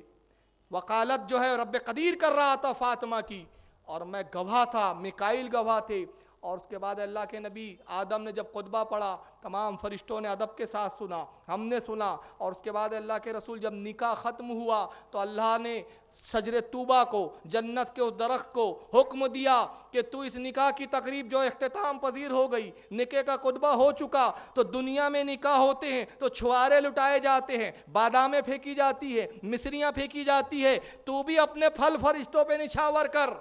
वकालत जो है रब्बे कदीर कर रहा था फातिमा की, और मैं गवाह था, मिकाइल गवाह थे। और उसके बाद अल्लाह के नबी आदम ने जब खुतबा पढ़ा, तमाम फरिश्तों ने अदब के साथ सुना, हमने सुना। और उसके बाद अल्लाह के रसूल जब निकाह ख़त्म हुआ तो अल्लाह ने शजरे तूबा को, जन्नत के उस दरख्त को हुक्म दिया कि तू इस निकाह की तकरीब जो इख्तिताम पजीर हो गई, निकाह का खुतबा हो चुका, तो दुनिया में निकाह होते हैं तो छुआरे लुटाए जाते हैं, बादामें फेंकी जाती है, मिसरियाँ फेंकी जाती है, तू भी अपने फल फरिश्तों पे निछावर कर,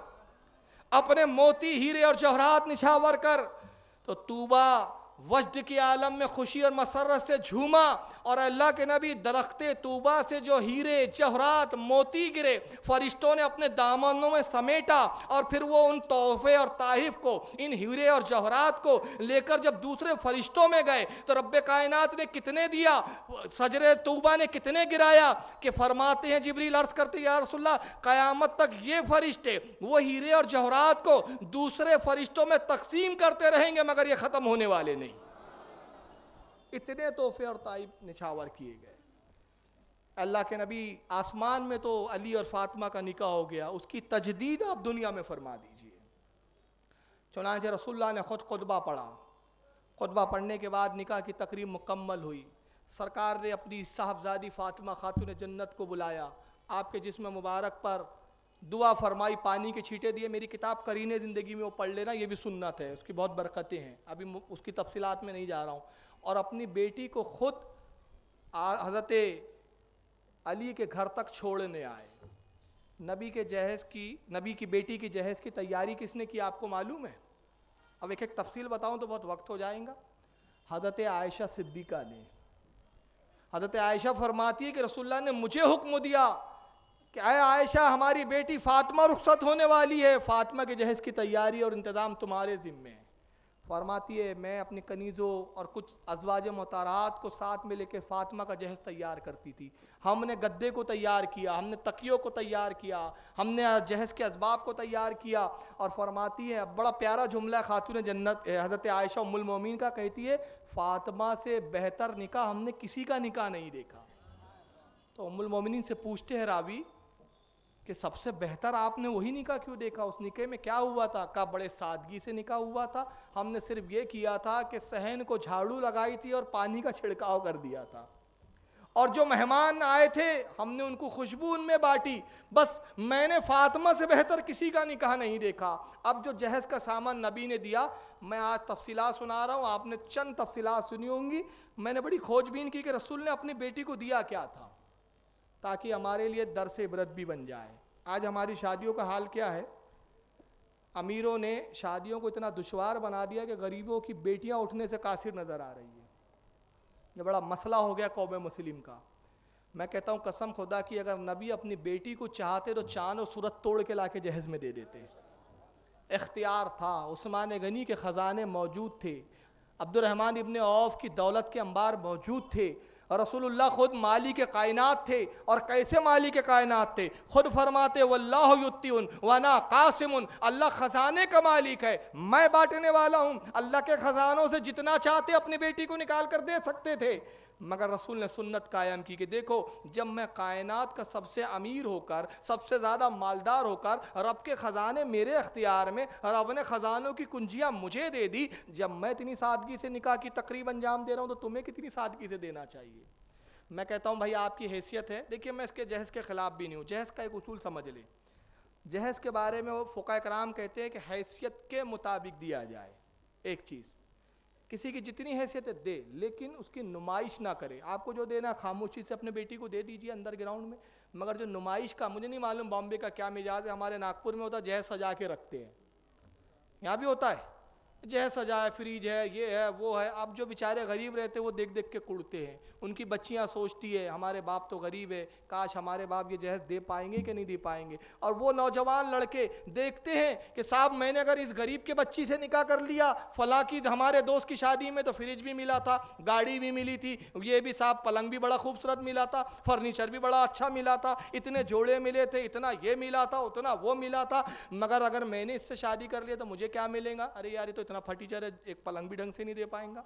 अपने मोती हीरे और जवाहरात निछावर कर। तो तूबा वजद के आलम में खुशी और मसरत से झूमा, और अल्लाह के नबी दरख्ते तूबा से जो हीरे जवाहरात मोती गिरे फरिश्तों ने अपने दामनों में समेटा, और फिर वो उन तोहफे और ताहिफ को, इन हीरे और जवाहरात को लेकर जब दूसरे फरिश्तों में गए तो रब्बे कायनात ने कितने दिया, सजरे तूबा ने कितने गिराया कि फरमाते हैं जिब्रील अर्ज करते या रसूलल्लाह, क़यामत तक ये फरिश्ते वो हीरे और जवाहरात को दूसरे फरिश्तों में तकसीम करते रहेंगे, मगर ये ख़त्म होने वाले नहीं। इतने तोहफे और ताइब निछावर किए गए। अल्लाह के नबी आसमान में तो अली और फातिमा का निकाह हो गया, उसकी तजदीद आप दुनिया में फरमा दीजिए। चुनांचे रसूलुल्लाह ने खुद खुतबा पढ़ा, खुतबा पढ़ने के बाद निकाह की तकरीब मुकम्मल हुई। सरकार ने अपनी साहबजादी फातिमा खातून जन्नत को बुलाया, आपके जिस्म मुबारक पर दुआ फरमाई, पानी के छींटे दिए। मेरी किताब करीने ज़िंदगी में वो पढ़ लेना, ये भी सुन्नत है, उसकी बहुत बरकतें हैं, अभी उसकी तफसीलात में नहीं जा रहा हूँ। और अपनी बेटी को खुद हज़रत अली के घर तक छोड़ने आए। नबी के जहेज़ की, नबी की बेटी की जहेज़ की तैयारी किसने की आपको मालूम है? अब एक एक तफसील बताऊँ तो बहुत वक्त हो जाएगा। हज़रत आयशा सिद्दीक़ा ने, हज़रत आयशा फरमाती है कि रसूलुल्लाह ने मुझे हुक्म दिया कि अय आयशा, हमारी बेटी फातिमा रुखसत होने वाली है, फातिमा के जहेज़ की तैयारी और इंतज़ाम तुम्हारे ज़िम्मे है। फरमाती है, मैं अपनी कनीज़ों और कुछ अज़वाज मोहतरात को साथ में लेकर फातिमा का जहेज़ तैयार करती थी। हमने गद्दे को तैयार किया, हमने तकियों को तैयार किया, हमने जहेज़ के असबाब को तैयार किया। और फरमाती है, बड़ा प्यारा जुमला खातून जन्नत हज़रत आयशा उम्मुल मोमिनीन का, कहती है, फातिमा से बेहतर निकाह हमने किसी का निकाह नहीं देखा। तो उम्मुल मोमिनीन से पूछते हैं रावी कि सबसे बेहतर आपने वही निकाह क्यों देखा, उस निकाह में क्या हुआ था? का बड़े सादगी से निकाह हुआ था, हमने सिर्फ ये किया था कि सहन को झाड़ू लगाई थी और पानी का छिड़काव कर दिया था, और जो मेहमान आए थे हमने उनको खुशबू उनमें बांटी, बस मैंने फातिमा से बेहतर किसी का निकाह नहीं देखा। अब जो जहेज़ का सामान नबी ने दिया, मैं आज तफसीलात सुना रहा हूँ, आपने चंद तफसीलात सुनी होंगी। मैंने बड़ी खोजबीन की कि रसूल ने अपनी बेटी को दिया क्या था, ताकि हमारे लिए दर्स इबरत भी बन जाए। आज हमारी शादियों का हाल क्या है? अमीरों ने शादियों को इतना दुश्वार बना दिया कि गरीबों की बेटियां उठने से कासिर नज़र आ रही है। ये बड़ा मसला हो गया कौम मुस्लिम का। मैं कहता हूँ कसम खुदा की, अगर नबी अपनी बेटी को चाहते तो चाँद और सूरत तोड़ के लाके जहेज़ में दे देते। इख्तियार था, उस्मान गनी के ख़जाने मौजूद थे। अब्दुर्रहमान इब्ने औफ की दौलत के अंबार मौजूद थे और रसूलुल्लाह खुद मालिक कायनात थे। और कैसे मालिक कायनात थे? खुद फरमाते वल्लाहु युत्तिउन वना कासिमुन, अल्लाह खजाने का मालिक है, मैं बांटने वाला हूँ। अल्लाह के खजानों से जितना चाहते अपनी बेटी को निकाल कर दे सकते थे, मगर रसूल ने सुन्नत कायम की कि देखो, जब मैं कायनात का सबसे अमीर होकर, सबसे ज़्यादा मालदार होकर, रब के ख़जाने मेरे अख्तियार में, रब ने ख़जानों की कुंजियाँ मुझे दे दी, जब मैं इतनी सादगी से निकाह की तकरीब अंजाम दे रहा हूँ तो तुम्हें कितनी सादगी से देना चाहिए। मैं कहता हूँ भाई आपकी हैसियत है। देखिए मैं इसके जहेज़ के ख़िलाफ़ भी नहीं हूँ, जहेज़ का एक उसूल समझ लें। जहेज़ के बारे में वो फ़ुक़हा कराम कहते हैं कि हैसियत के मुताबिक दिया जाए। एक चीज़, किसी की जितनी हैसियत दे, लेकिन उसकी नुमाइश ना करे। आपको जो देना खामोशी से अपने बेटी को दे दीजिए अंदर ग्राउंड में, मगर जो नुमाइश का, मुझे नहीं मालूम बॉम्बे का क्या मिजाज है, हमारे नागपुर में होता है जहेज सजा के रखते हैं, यहाँ भी होता है जहेज सजा है, फ्रिज है, ये है वो है। अब जो बेचारे गरीब रहते हैं वो देख देख के कुड़ते हैं। उनकी बच्चियाँ सोचती है हमारे बाप तो गरीब है, काश हमारे बाप ये जहेज दे पाएंगे कि नहीं दे पाएंगे। और वो नौजवान लड़के देखते हैं कि साहब मैंने अगर इस गरीब के बच्ची से निकाह कर लिया, फला की हमारे दोस्त की शादी में तो फ्रिज भी मिला था, गाड़ी भी मिली थी, ये भी साहब पलंग भी बड़ा खूबसूरत मिला था, फर्नीचर भी बड़ा अच्छा मिला था, इतने जोड़े मिले थे, इतना ये मिला था, उतना वो मिला था, मगर अगर मैंने इससे शादी कर लिया तो मुझे क्या मिलेगा? अरे यार ये तो इतना फटीचर है, एक पलंग भी ढंग से नहीं दे पाएंगा।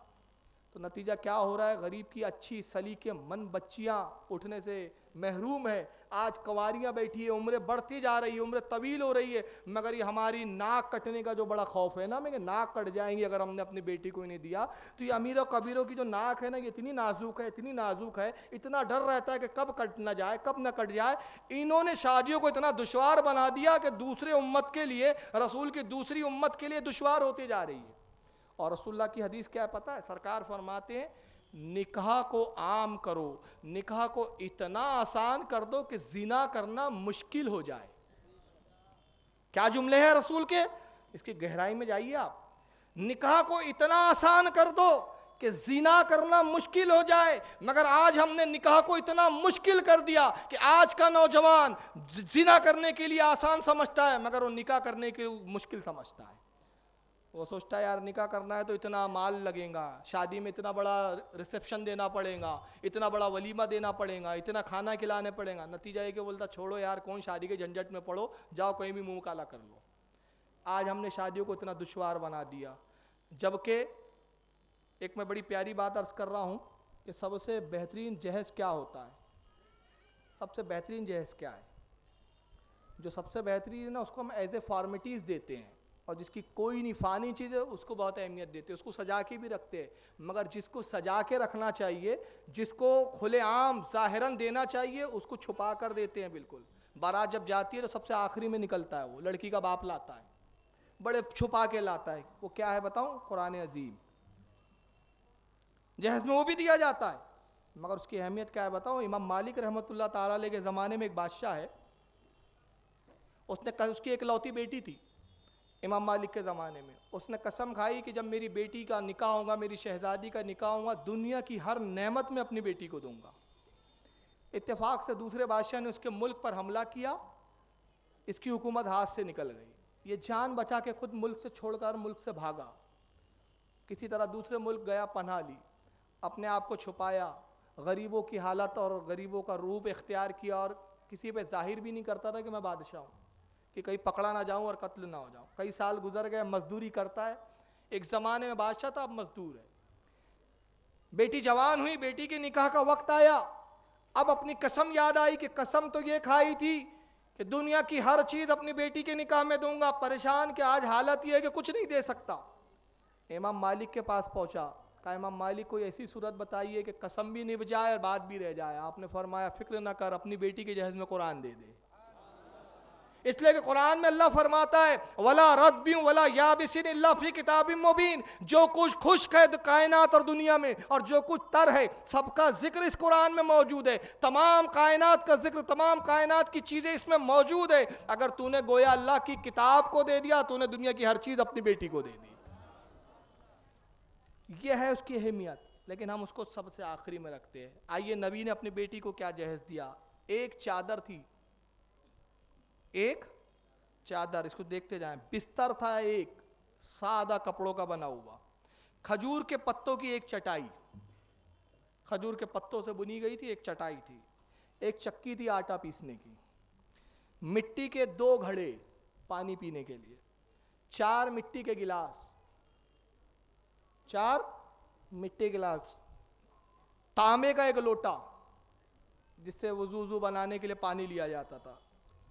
तो नतीजा क्या हो रहा है? गरीब की अच्छी सलीके मन बच्चियां उठने से महरूम है। आज कवारियां बैठी है, उम्रें बढ़ती जा रही है, उम्रें तवील हो रही है, मगर ये हमारी नाक कटने का जो बड़ा खौफ है ना, मैं नाक कट जाएंगी अगर हमने अपनी बेटी को ही नहीं दिया। तो ये अमीरों कबीरों की जो नाक है ना, ये इतनी नाजुक है, इतनी नाजुक है, इतना डर रहता है कि कब कट ना जाए, कब ना कट जाए। इन्होंने शादियों को इतना दुश्वार बना दिया कि दूसरे उम्मत के लिए, रसूल की दूसरी उम्मत के लिए दुश्वार होती जा रही है। और रसूलुल्लाह की हदीस क्या है पता है? सरकार फरमाते हैं निकाह को आम करो, निकाह को इतना आसान कर दो कि जिना करना मुश्किल हो जाए। क्या जुमले हैं रसूल के, इसकी गहराई में जाइए आप। निकाह को इतना आसान कर दो कि जिना करना मुश्किल हो जाए, मगर आज हमने निकाह को इतना मुश्किल कर दिया कि आज का नौजवान जिना करने के लिए आसान समझता है, मगर वो निकाह करने के लिए मुश्किल समझता है। वो सोचता है यार निकाह करना है तो इतना माल लगेगा, शादी में इतना बड़ा रिसेप्शन देना पड़ेगा, इतना बड़ा वलीमा देना पड़ेगा, इतना खाना खिलाने पड़ेगा। नतीजा ये कि बोलता छोड़ो यार, कौन शादी के झंझट में पड़ो, जाओ कहीं भी मुंह काला कर लो। आज हमने शादियों को इतना दुश्वार बना दिया, जबकि एक मैं बड़ी प्यारी बात अर्ज कर रहा हूँ कि सबसे बेहतरीन जहेज क्या होता है? सबसे बेहतरीन जहेज क्या है? जो सबसे बेहतरीन है ना, उसको हम एज ए फॉर्मेलिटीज़ देते हैं, और जिसकी कोई नहीं फ़ानी चीज़ है उसको बहुत अहमियत देते हैं, उसको सजा के भी रखते हैं। मगर जिसको सजा के रखना चाहिए, जिसको खुलेआम ज़ाहिरन देना चाहिए, उसको छुपा कर देते हैं। बिल्कुल बारात जब जाती है तो सबसे आखिरी में निकलता है, वो लड़की का बाप लाता है, बड़े छुपा के लाता है। वो क्या है बताऊं? कुरान अजीम जहेज में वो भी दिया जाता है, मगर उसकी अहमियत क्या है बताऊं? इमाम मालिक रहमतुल्लाह ताला अलैह के ज़माने में एक बादशाह है, उसकी एक लौती बेटी थी। इमाम मालिक के ज़माने में उसने कसम खाई कि जब मेरी बेटी का निकाह होगा, मेरी शहजादी का निकाह होगा, दुनिया की हर नेमत में अपनी बेटी को दूंगा। इत्तेफाक से दूसरे बादशाह ने उसके मुल्क पर हमला किया, इसकी हुकूमत हाथ से निकल गई। ये जान बचा के खुद मुल्क से छोड़कर मुल्क से भागा, किसी तरह दूसरे मुल्क गया, पनाह ली, अपने आप को छुपाया, गरीबों की हालत और गरीबों का रूप इख्तियार किया, और किसी पे जाहिर भी नहीं करता था कि मैं बादशाह हूँ, कि कहीं पकड़ा ना जाऊं और कत्ल ना हो जाऊं। कई साल गुजर गए, मजदूरी करता है। एक ज़माने में बादशाह था, अब मजदूर है। बेटी जवान हुई, बेटी के निकाह का वक्त आया, अब अपनी कसम याद आई कि कसम तो ये खाई थी कि दुनिया की हर चीज़ अपनी बेटी के निकाह में दूंगा। परेशान कि आज हालत ये है कि कुछ नहीं दे सकता। इमाम मालिक के पास पहुंचा, कहा इमाम मालिक कोई ऐसी सूरत बताइए कि कसम भी निभ जाए और बात भी रह जाए। आपने फरमाया फिक्र ना कर, अपनी बेटी के जहेज में कुरान दे दे। इसलिए कि कुरान में अल्लाह फरमाता है वला रद्बिन वला याबिसिन इल्ला फी किताबिम मुबीन, जो कुछ खुश्क है कायनात और दुनिया में, और जो कुछ तर है, सबका जिक्र इस कुरान में मौजूद है। तमाम कायनात का जिक्र, तमाम कायनात की चीज़ें इसमें मौजूद है। अगर तूने गोया अल्लाह की किताब को दे दिया, तूने दुनिया की हर चीज़ अपनी बेटी को दे दी। यह है उसकी अहमियत, लेकिन हम उसको सबसे आखिरी में रखते हैं। आइए नबी ने अपनी बेटी को क्या जहेज दिया? एक चादर थी, एक चादर, इसको देखते जाएं। बिस्तर था एक सादा कपड़ों का बना हुआ, खजूर के पत्तों की एक चटाई, खजूर के पत्तों से बुनी गई थी, एक चटाई थी, एक चक्की थी आटा पीसने की, मिट्टी के 2 घड़े पानी पीने के लिए, 4 मिट्टी के गिलास, 4 मिट्टी के गिलास, तांबे का एक लोटा जिससे वजू बनाने के लिए पानी लिया जाता था।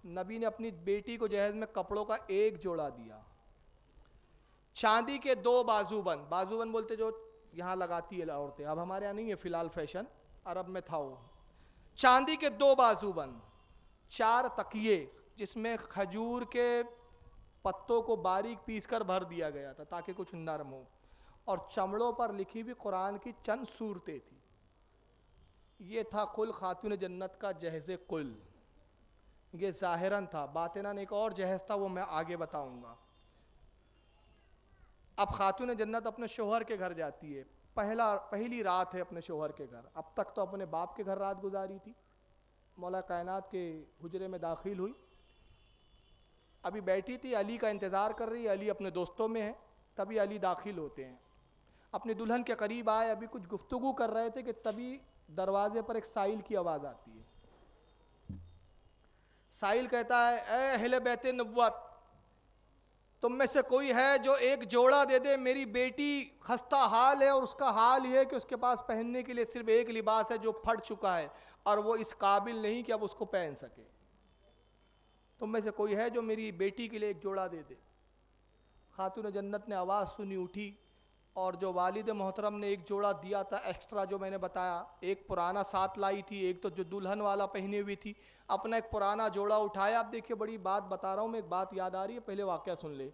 नबी ने अपनी बेटी को जहेज में कपड़ों का एक जोड़ा दिया, चांदी के 2 बाजूबंद, बाजूबंद बोलते जो यहाँ लगाती है औरतें, अब हमारे यहाँ नहीं है फिलहाल फैशन, अरब में था वो, चांदी के 2 बाजूबंद, 4 तकिए जिसमें खजूर के पत्तों को बारीक पीसकर भर दिया गया था ताकि कुछ नरम हो, और चमड़ों पर लिखी हुई कुरान की चंद सूरतें थी। ये था कुल खातून जन्नत का जहेज़े कुल। ये ज़ाहिरन था, बातिनन एक और जहेज़ था, वो मैं आगे बताऊंगा। अब खातून जन्नत अपने शोहर के घर जाती है, पहली रात है अपने शोहर के घर। अब तक तो अपने बाप के घर रात गुजारी थी, मौला कायनात के हुजरे में दाखिल हुई, अभी बैठी थी, अली का इंतज़ार कर रही है, अली अपने दोस्तों में है, तभी अली दाखिल होते हैं, अपनी दुल्हन के करीब आए, अभी कुछ गुफ्तगू कर रहे थे कि तभी दरवाजे पर एक साइल की आवाज़ आती है। साइल कहता है, ए अहले बैत नबुव्वत, तुम में से कोई है जो एक जोड़ा दे दे, मेरी बेटी खस्ता हाल है और उसका हाल ये है कि उसके पास पहनने के लिए सिर्फ एक लिबास है जो फट चुका है और वो इस काबिल नहीं कि अब उसको पहन सके। तुम में से कोई है जो मेरी बेटी के लिए एक जोड़ा दे दे। खातून जन्नत ने आवाज़ सुनी, उठी, और जो वालिद मोहतरम ने एक जोड़ा दिया था एक्स्ट्रा, जो मैंने बताया, एक पुराना साथ लाई थी, एक तो जो दुल्हन वाला पहने हुई थी, अपना एक पुराना जोड़ा उठाया। अब देखिए बड़ी बात बता रहा हूँ मैं, एक बात याद आ रही है, पहले वाक़या सुन ले।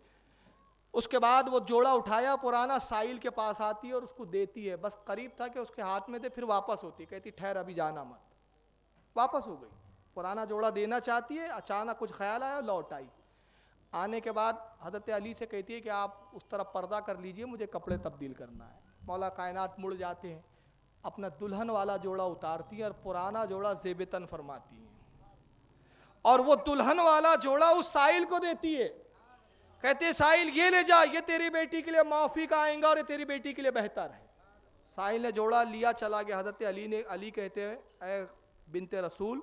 उसके बाद वो जोड़ा उठाया, पुराना साइल के पास आती है और उसको देती है, बस करीब था कि उसके हाथ में थे, फिर वापस होती, कहती ठहर अभी जाना मत, वापस हो गई। पुराना जोड़ा देना चाहती है, अचानक कुछ ख्याल आया, लौट आई। आने के बाद हज़रत अली से कहती है कि आप उस तरफ पर्दा कर लीजिए, मुझे कपड़े तब्दील करना है। मौला कायनात मुड़ जाते हैं, अपना दुल्हन वाला जोड़ा उतारती है और पुराना जोड़ा ज़ेबतन फरमाती है, और वो दुल्हन वाला जोड़ा उस साइल को देती है। कहते हैं साइल ये ले जा, ये तेरी बेटी के लिए माफ़ी का आएगा और ये तेरी बेटी के लिए बेहतर है। साइल ने जोड़ा लिया, चला गया। हज़रत अली कहते हैं, ऐ बिनते रसूल,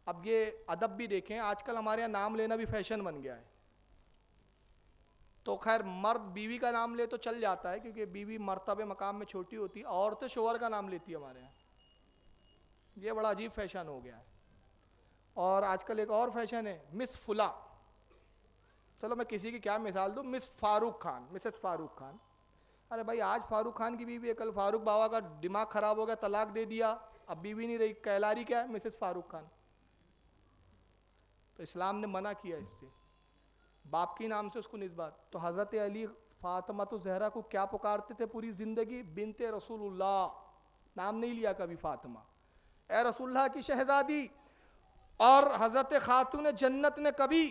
अब ये अदब भी देखें, आजकल हमारे यहाँ नाम लेना भी फैशन बन गया है। तो खैर मर्द बीवी का नाम ले तो चल जाता है, क्योंकि बीवी मर्तबे मकाम में छोटी होती है, औरतें शोहर का नाम लेती है हमारे यहाँ। ये बड़ा अजीब फैशन हो गया है। और आजकल एक और फैशन है, मिस फुला। चलो मैं किसी की क्या मिसाल दूँ, मिस फारूक खान, मिसेस फारूक खान। अरे भाई, आज फारूक खान की बीवी है, कल फारूक बाबा का दिमाग खराब हो गया, तलाक दे दिया, अब बीवी नहीं रही, कहलारी क्या है, मिसेस फारूक खान। तो इस्लाम ने मना किया इससे, बाप के नाम से उसको निस्बत। तो हज़रत अली फातिमा तो ज़हरा को क्या पुकारते थे पूरी ज़िंदगी, बिनते रसूलुल्लाह, नाम नहीं लिया कभी फातिमा, ए रसूलुल्लाह की शहज़ादी। और हज़रत खातून जन्नत ने कभी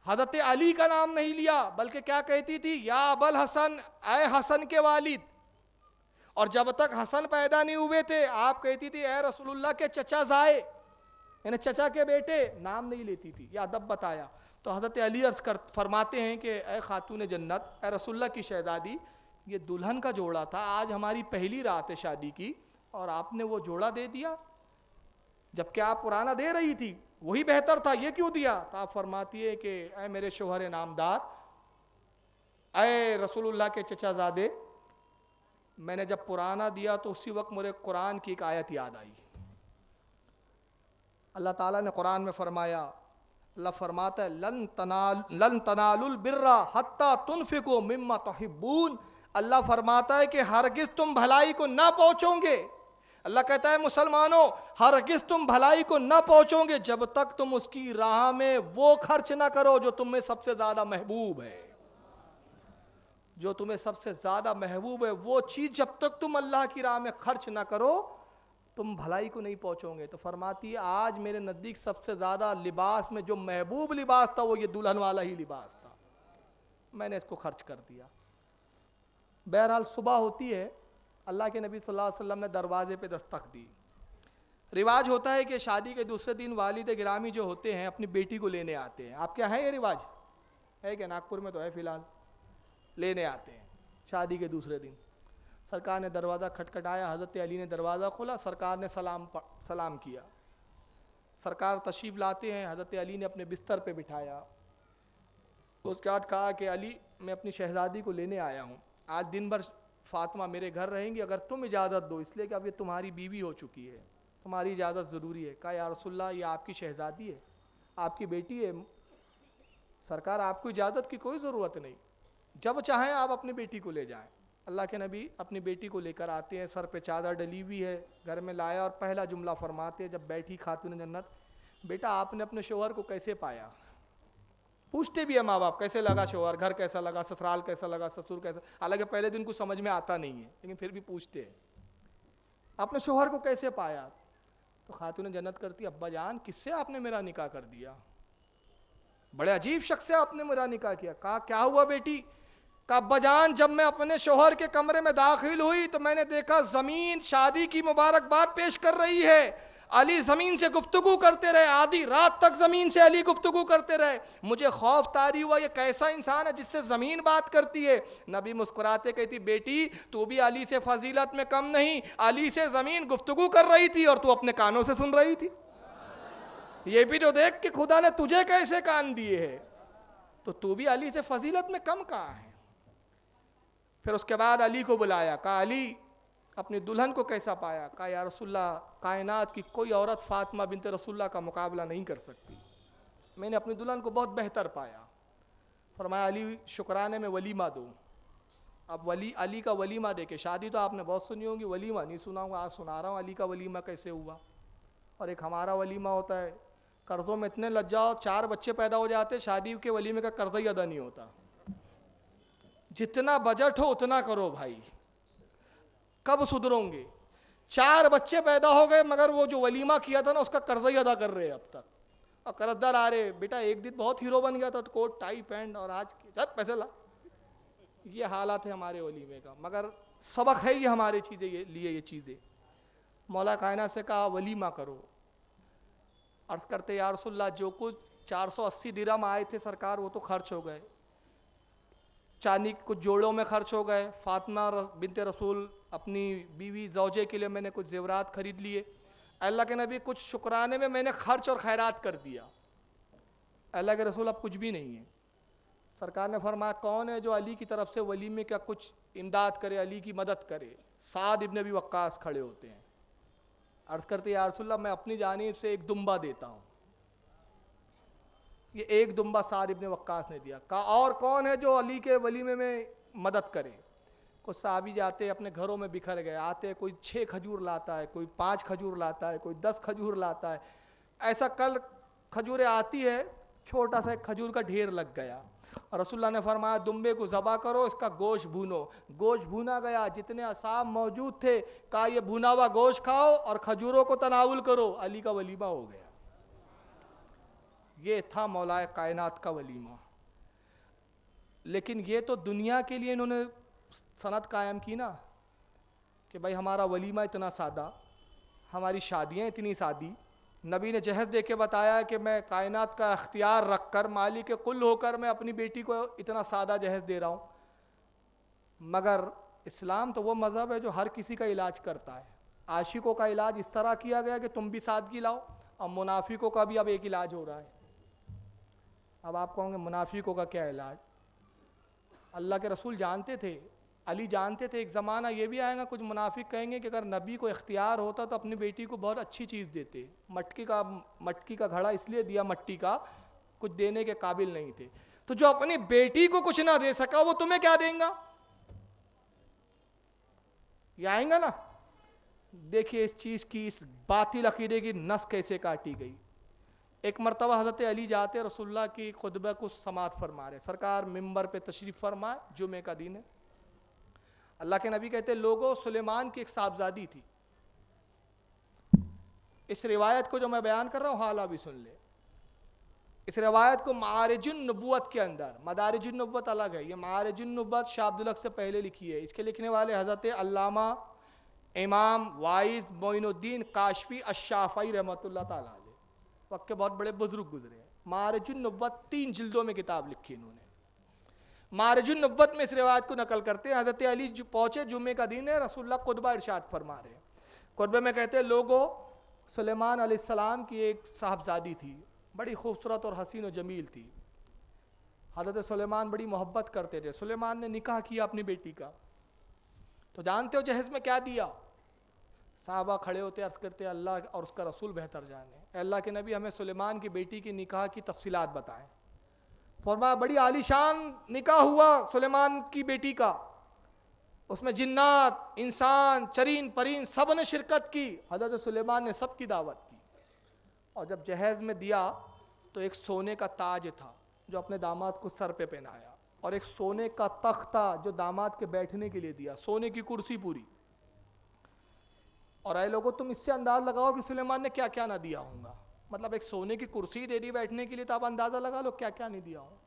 हज़रत अली का नाम नहीं लिया, बल्कि क्या कहती थी, या अबल हसन, ए हसन के वालिद। और जब तक हसन पैदा नहीं हुए थे, आप कहती थी ए रसूलुल्लाह के चचा ज़ाए, यानी चचा के बेटे, नाम नहीं लेती थी। यह अदब बताया। तो हज़रत अली अर्ज़ कर फरमाते हैं कि ए खातून जन्नत, ए रसूलुल्लाह की शहज़ादी, ये दुल्हन का जोड़ा था, आज हमारी पहली रात है शादी की और आपने वो जोड़ा दे दिया, जबकि आप पुराना दे रही थी, वही बेहतर था, ये क्यों दिया? तो आप फरमाती है कि ए मेरे शोहर नामदार, ए रसूलुल्लाह के चचाज़ादे, मैंने जब पुराना दिया तो उसी वक्त मुझे कुरान की एक आयत याद आई। अल्लाह ताला ने कुरान में फरमाया, अल्लाह फरमाता है, लन तनालुल बिर्रा हत्ता तुनफिकू मिम्मा तुहिब्बून। अल्लाह फरमाता है कि हरगिज़ तुम भलाई को ना पहुँचोगे। अल्लाह कहता है मुसलमानों, हरगिज़ तुम भलाई को ना पहुँचोगे जब तक तुम उसकी राह में वो खर्च ना करो जो तुम्हें सबसे ज़्यादा महबूब है। जो तुम्हें सबसे ज़्यादा महबूब है, वो चीज़ जब तक तुम अल्लाह की राह में खर्च ना करो, तुम भलाई को नहीं पहुँचोगे। तो फरमाती है, आज मेरे नज़दीक सबसे ज़्यादा लिबास में जो महबूब लिबास था वो ये दुल्हन वाला ही लिबास था, मैंने इसको खर्च कर दिया। बहरहाल सुबह होती है, अल्लाह के नबी सल्लल्लाहु अलैहि वसल्लम ने दरवाजे पे दस्तक दी। रिवाज होता है कि शादी के दूसरे दिन वालिद गिरामी जो होते हैं अपनी बेटी को लेने आते हैं। आपके यहाँ है ये रिवाज? है क्या? नागपुर में तो है फिलहाल, लेने आते हैं शादी के दूसरे दिन। सरकार ने दरवाज़ा खटखटाया, हज़रत अली ने दरवाज़ा खोला, सरकार ने सलाम किया। सरकार तशरीफ़ लाते हैं, हज़रत अली ने अपने बिस्तर पे बिठाया। उसके बाद कहा कि अली, मैं अपनी शहज़ादी को लेने आया हूँ, आज दिन भर फ़ातिमा मेरे घर रहेंगी, अगर तुम इजाज़त दो, इसलिए कि अब ये तुम्हारी बीवी हो चुकी है, तुम्हारी इजाज़त ज़रूरी है। कहा या रसूलल्लाह, ये आपकी शहज़ादी है, आपकी बेटी है, सरकार आपको इजाज़त की कोई ज़रूरत नहीं, जब चाहें आप अपनी बेटी को ले जाएं। अल्लाह के नबी अपनी बेटी को लेकर आते हैं, सर पे चादर डली हुई है, घर में लाया और पहला जुमला फरमाते हैं जब बैठी खातून जन्नत, बेटा आपने अपने शोहर को कैसे पाया? पूछते भी है माँ बाप, कैसे लगा शोहर, घर कैसा लगा, ससुराल कैसा लगा, ससुर कैसा, हालांकि पहले दिन कुछ समझ में आता नहीं है, लेकिन फिर भी पूछते हैं आपने शोहर को कैसे पाया? तो खातून जन्नत करती, अब्बा जान किससे आपने मेरा निकाह कर दिया? बड़े अजीब शख्स से आपने मेरा निकाह किया। कहा क्या हुआ बेटी? कहा अब्बा जान, जब मैं अपने शोहर के कमरे में दाखिल हुई तो मैंने देखा ज़मीन शादी की मुबारकबाद पेश कर रही है। अली ज़मीन से गुफ्तगू करते रहे, आधी रात तक ज़मीन से अली गुफ्तगू करते रहे। मुझे खौफ तारी हुआ, ये कैसा इंसान है जिससे ज़मीन बात करती है। नबी मुस्कुराते कहती, बेटी तू भी अली से फजीलत में कम नहीं, अली से ज़मीन गुफ्तगू कर रही थी और तू अपने कानों से सुन रही थी। ये भी तो देख कि खुदा ने तुझे कैसे कान दिए है, तो तू भी अली से फजीलत में कम कहाँ है। फिर उसके बाद अली को बुलाया, कहा अली अपनी दुल्हन को कैसा पाया? कहा या रसूलल्लाह, कायनात की कोई औरत फातिमा बिनते रसूलल्लाह का मुकाबला नहीं कर सकती, मैंने अपनी दुल्हन को बहुत बेहतर पाया। फरमाया अली शुक्राने में वलीमा दो। अब अली का वलीमा देके, शादी तो आपने बहुत सुनी होगी, वलीमा नहीं सुनाऊंगा, आज सुना रहा हूँ अली का वलीमा कैसे हुआ। और एक हमारा वलीमा होता है, कर्ज़ों में इतने लग जाओ, 4 बच्चे पैदा हो जाते, शादी के वलीमे का कर्जा ही अदा नहीं होता। जितना बजट हो उतना करो भाई, कब सुधरोगे? 4 बच्चे पैदा हो गए, मगर वो जो वलीमा किया था ना उसका कर्जा ही अदा कर रहे हैं अब तक। और कर्जदार आ रहे, बेटा एक दिन बहुत हीरो बन गया था, तो कोट टाई पैंट, और आज जब पैसे ला। ये हालात है हमारे वलीमे का, मगर सबक है ये हमारे चीज़ें ये चीज़ें। मौला कायनात से कहा वलीमा करो। अर्ज़ करते या रसूलल्लाह, जो कुछ 480 दिरहम आए थे सरकार, वो तो खर्च हो गए, चांदी कुछ जोड़ों में खर्च हो गए। फातिमा बिनते रसूल अपनी बीवी ज़ौजे के लिए मैंने कुछ ज़ेवरात खरीद लिए। अल्लाह के नबी कुछ शुक्राने में मैंने खर्च और खैरात कर दिया। अल्लाह के रसूल अब कुछ भी नहीं है। सरकार ने फरमाया कौन है जो अली की तरफ से वलीमे का कुछ इमदाद करे, अली की मदद करे? साद इब्न अबी वक्कास खड़े होते हैं। अर्ज़ करते या रसूलल्लाह, मैं अपनी जानिब से एक दुम्बा देता हूँ। ये एक दुम्बा साद इब्न वक्कास ने दिया। कहा और कौन है जो अली के वलीमे में मदद करे? कुछ साहबी जाते अपने घरों में बिखर गए, आते कोई 6 खजूर लाता है, कोई 5 खजूर लाता है, कोई 10 खजूर लाता है। ऐसा कल खजूरें आती है, छोटा सा एक खजूर का ढेर लग गया। और रसूलुल्लाह ने फरमाया दुम्बे को ज़बा करो, इसका गोश्त भूनो। गोश्त भूना गया, जितने असाब मौजूद थे कहा ये भुना हुआ गोश्त खाओ और खजूरों को तनावुल करो, अली का वलीमा हो गया। ये था मौलाए कायनात का वलीमा। लेकिन ये तो दुनिया के लिए इन्होंने सनत कायम की ना, कि भाई हमारा वलीमा इतना सादा, हमारी शादियाँ इतनी सादी। नबी ने जहद दे के बताया कि मैं कायनात का अख्तियार रख कर, मालिक कुल होकर मैं अपनी बेटी को इतना सादा जहद दे रहा हूँ। मगर इस्लाम तो वो मज़हब है जो हर किसी का इलाज करता है। आशिकों का इलाज इस तरह किया गया कि तुम भी सादगी लाओ, और मुनाफिकों का भी अब एक इलाज हो रहा है। अब आप कहोगे मुनाफिकों का क्या इलाज? अल्लाह के रसूल जानते थे, अली जानते थे, एक ज़माना ये भी आएगा कुछ मुनाफिक कहेंगे कि अगर नबी को इख्तियार होता तो अपनी बेटी को बहुत अच्छी चीज़ देते। मटकी का घड़ा इसलिए दिया, मट्टी का, कुछ देने के काबिल नहीं थे। तो जो अपनी बेटी को कुछ ना दे सका वो तुम्हें क्या देगा? ये आएगा ना। देखिए इस चीज़ की, इस बातिल अकीदे की नस कैसे काटी गई। एक मरतबा हज़रत अली जाते रसूलुल्लाह की खुतबा को समात फरमा रहे, सरकार मिंबर पे तशरीफ़ फरमाए, जुमे का दिन है। अल्लाह के नबी कहते लोगों, सुलेमान की एक साहबजादी थी। इस रिवायत को जो मैं बयान कर रहा हूँ हाला भी सुन ले। इस रिवायत को मारिजुन नबुवत के अंदर, मदारिजुन नबुवत अलग है, ये मारिजुन नबुवत शाह अब्दुल हक से पहले लिखी है। इसके लिखने वाले हज़रत अल्लामा इमाम वाइज मोइनुद्दीन काशफी अश-शाफ़ई रहमतुल्लाह तआला अलैह, वक्त के बहुत बड़े बुजुर्ग गुजरे हैं। मारिजुन नबुवत 3 जिल्दों में किताब लिखी इन्होंने। मारजुन नब्बत में इस रिवायत को नकल करते हैं। हज़रत अली पहुँचे, जुम्मे का दिन है, रसूलुल्लाह खुतबा इरशाद फरमा रहे हैं। खुतबे में कहते हैं, लोगों, सुलेमान अलैहिस्सलाम की एक साहबजादी थी, बड़ी खूबसूरत और हसीन और जमील थी। हज़रत सुलेमान बड़ी मोहब्बत करते थे। सुलेमान ने निकाह किया अपनी बेटी का, तो जानते हो जहेज़ में क्या दिया? साहबा खड़े होते अर्ज़ करते, अल्लाह और उसका रसूल बेहतर जाने, अल्लाह के नबी हमें सुलेमान की बेटी की निकाह की तफसीलात बताएं। फरमाया बड़ी आलीशान निकाह हुआ सुलेमान की बेटी का, उसमें जिन्नात, इंसान, चरीन परीन सब ने शिरकत की। हज़रत सुलेमान ने सब की दावत की, और जब जहेज़ में दिया तो एक सोने का ताज था जो अपने दामाद को सर पे पहनाया, और एक सोने का तख्त था जो दामाद के बैठने के लिए दिया, सोने की कुर्सी पूरी। और आए लोगों, तुम इससे अंदाज़ लगाओ कि सुलेमान ने क्या क्या ना दिया होगा। मतलब एक सोने की कुर्सी दे दी बैठने के लिए, तो आप अंदाज़ा लगा लो क्या क्या नहीं दिया हो।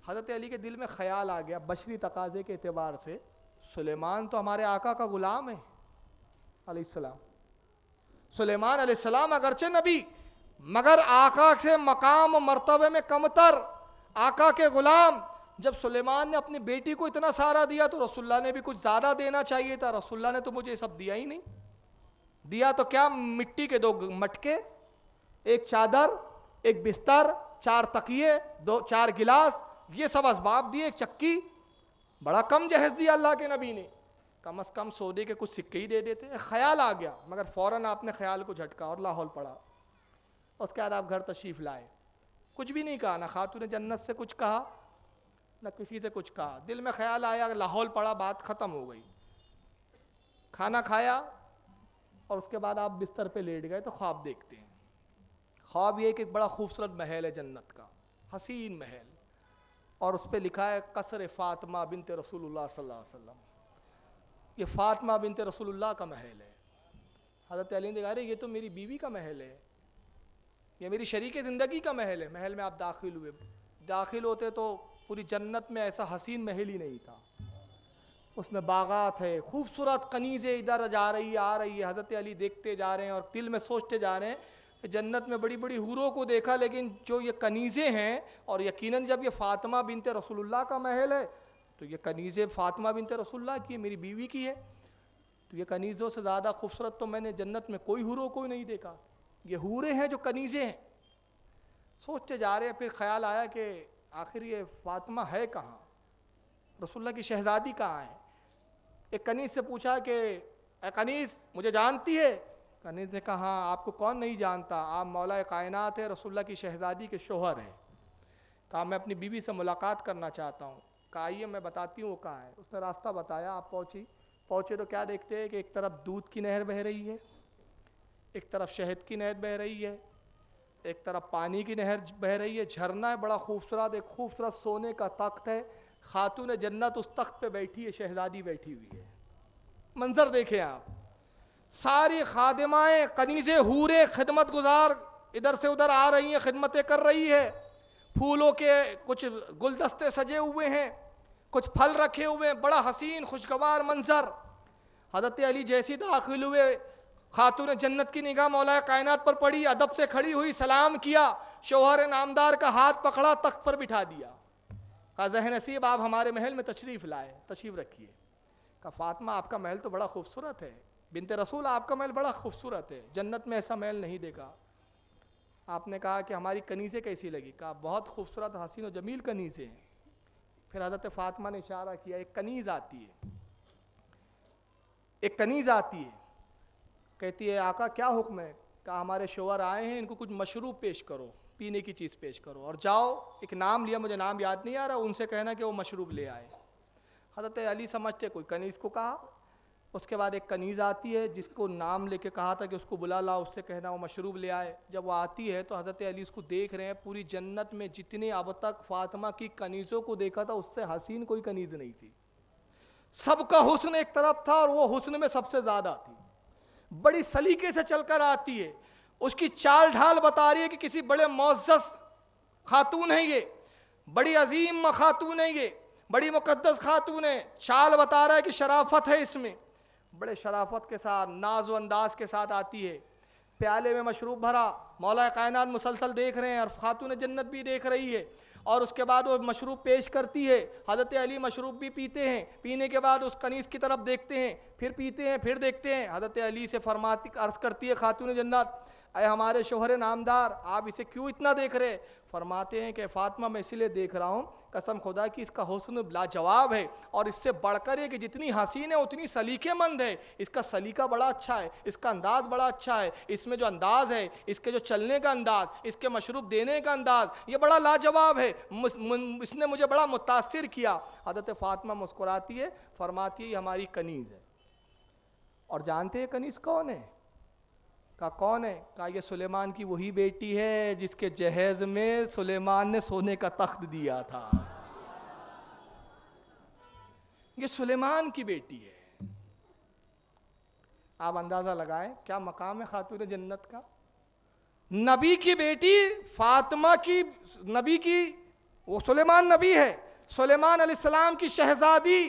हज़रत अली के दिल में ख्याल आ गया, बशरी तकाज़े के एतबार से, सुलेमान तो हमारे आका का ग़ुलाम है अलैहिस्सलाम। सुलेमान अलैहिस्सलाम अगरचे नबी, मगर आका से मकाम मर्तबे में कमतर, आका के ग़ुलाम। जब सुलेमान ने अपनी बेटी को इतना सारा दिया तो रसूलुल्लाह ने भी कुछ ज़्यादा देना चाहिए था। रसूलुल्लाह ने तो मुझे ये सब दिया ही नहीं। दिया तो क्या, मिट्टी के 2 मटके, एक चादर, एक बिस्तर, 4 तकिए, 4 गिलास, ये सब असबाब दिए, एक चक्की। बड़ा कम जहेज दिया अल्लाह के नबी ने। कम से कम सोने के कुछ सिक्के ही दे देते। ख्याल आ गया, मगर फ़ौरन आपने ख्याल को झटका और लाहौल पड़ा। उसके बाद आप घर तशरीफ़ लाए, कुछ भी नहीं कहा, ना खातून जन्नत से कुछ कहा, ना किसी से कुछ कहा। दिल में ख्याल आया, लाहौल पड़ा, बात ख़त्म हो गई। खाना खाया और उसके बाद आप बिस्तर पे लेट गए तो ख्वाब देखते हैं। ख्वाब ये कि एक बड़ा खूबसूरत महल है जन्नत का, हसीन महल, और उस पर लिखा है कसर फ़ातिमा बिनत रसूलुल्लाह सल्लल्लाहु अलैहि वसल्लम। ये फ़ातिमा बिनत रसूलुल्लाह का महल है। हज़रत अली ने कहा, अरे ये तो मेरी बीवी का महल है, ये मेरी शरीक ज़िंदगी का महल है। महल में आप दाखिल हुए, दाखिल होते तो पूरी जन्नत में ऐसा हसीन महल ही नहीं था। उसमें बागात है, खूबसूरत कनीज़ें इधर जा रही है आ रही है। हज़रत अली देखते जा रहे हैं और दिल में सोचते जा रहे हैं, जन्नत में बड़ी बड़ी हूरों को देखा, लेकिन जो ये कनीज़ें हैं, और यकीनन जब ये फ़ातिमा बिनत रसूलुल्लाह का महल है तो ये कनीज़ें फ़ातिमा बिनत रसूलुल्लाह की है, मेरी बीवी की है, तो ये कनीज़ों से ज़्यादा खूबसूरत तो मैंने जन्नत में कोई हूरों को नहीं देखा। ये हूरें हैं जो कनीज़ें हैं। सोचते जा रहे हैं, फिर ख्याल आया कि आखिर ये फ़ातिमा है कहाँ, रसूलुल्लाह की शहज़ादी कहाँ है। एक कनीज़ से पूछा कि ए कनीज़, मुझे जानती है? कनीज़ ने कहा, हाँ, आपको कौन नहीं जानता, आप मौला कायनात है, रसूलुल्लाह की शहज़ादी के शोहर हैं। कहा, मैं अपनी बीवी से मुलाकात करना चाहता हूँ। कहा, आइए मैं बताती हूँ वो कहाँ है। उसने रास्ता बताया, आप पहुँचे तो क्या देखते हैं कि एक तरफ दूध की नहर बह रही है, एक तरफ शहद की नहर बह रही है, एक तरफ पानी की नहर बह रही है, झरना है बड़ा खूबसूरत, एक खूबसूरत सोने का तख्त है, खातून जन्नत उस तख्त पे बैठी है, शहजादी बैठी हुई है। मंजर देखें आप, सारी खादिमाएँ, कनीज़े, हूरे, खिदमत गुजार इधर से उधर आ रही हैं, खिदमतें कर रही है। फूलों के कुछ गुलदस्ते सजे हुए हैं, कुछ फल रखे हुए हैं, बड़ा हसीन खुशगवार मंजर। हज़रत अली जैसी दाखिल हुए, खातून जन्नत की निगाह मौला कायनात पर पड़ी, अदब से खड़ी हुई, सलाम किया, शौहर नामदार का हाथ पकड़ा, तख्त पर बिठा दिया। कहा, ज़ह नसीब, आप हमारे महल में तशरीफ़ लाए, तशरीफ़ रखिए। कहा, फ़ातिमा, आपका महल तो बड़ा खूबसूरत है, बिनत रसूल आपका महल बड़ा खूबसूरत है, जन्नत में ऐसा महल नहीं देखा। आपने कहा कि हमारी कनीज़ें कैसी लगी? कहा, बहुत खूबसूरत, हसीन और जमील कनीज़ें हैं। फिर हज़रत फ़ातिमा ने इशारा किया, एक कनीज़ आती है, एक कनीज़ आती है, कहती है, आका क्या हुक्म है? कहा, हमारे शोहर आए हैं, इनको कुछ मशरूब पेश करो, पीने की चीज़ पेश करो, और जाओ, एक नाम लिया, मुझे नाम याद नहीं आ रहा, उनसे कहना कि वो मशरूब ले आए। हज़रत अली समझते कोई कनीज़ को कहा। उसके बाद एक कनीज़ आती है जिसको नाम लेके कहा था कि उसको बुला ला, उससे कहना वो मशरूब ले आए। जब वो आती है तो हज़रत अली उसको देख रहे हैं, पूरी जन्नत में जितने अब तक फ़ातिमा की कनीज़ों को देखा था उससे हसीन कोई कनीज़ नहीं थी। सबका हुस्न एक तरफ था और वो हुस्न में सबसे ज़्यादा थी। बड़ी सलीके से चलकर आती है, उसकी चाल ढाल बता रही है कि किसी बड़े मुअज़्ज़ज़ खातून है ये, बड़ी अजीम खातून है ये, बड़ी मुक़द्दस खातून है। चाल बता रहा है कि शराफत है इसमें, बड़े शराफत के साथ, नाज व अंदाज के साथ आती है। प्याले में मशरूब भरा, मौला कायनात मुसलसल देख रहे हैं और खातून जन्नत भी देख रही है। और उसके बाद वो मशरूब पेश करती है, हज़रत अली मशरूब भी पीते हैं, पीने के बाद उस कनीज़ की तरफ देखते हैं, फिर पीते हैं, फिर देखते हैं। हज़रत अली से फरमाती अर्ज़ करती है खातून जन्नत, अय हमारे शोहर नामदार, आप इसे क्यों इतना देख रहे? फरमाते हैं कि फ़ातिमा मैं इसीलिए देख रहा हूँ, कसम खुदा की इसका हुस्न लाजवाब है, और इससे बढ़कर है कि जितनी हसीन है उतनी सलीकेमंद है। इसका सलीका बड़ा अच्छा है, इसका अंदाज़ बड़ा अच्छा है, इसमें जो अंदाज़ है, इसके जो चलने का अंदाज़, इसके मशरूब देने का अंदाज़, ये बड़ा लाजवाब है, इसने मुझे बड़ा मुतासिर किया। हज़रत फ़ातिमा मुस्कुराती है, फरमाती है हमारी कनीज़ है। और जानते हैं कनीज़ कौन है? का कौन है? का ये सुलेमान की वही बेटी है जिसके जहेज में सुलेमान ने सोने का तख्त दिया था। ये सुलेमान की बेटी है। आप अंदाजा लगाएं क्या मकाम है खातून जन्नत का। नबी की बेटी फातिमा की, नबी की, वो सुलेमान नबी है, सुलेमान अलैहिस्सलाम की शहजादी,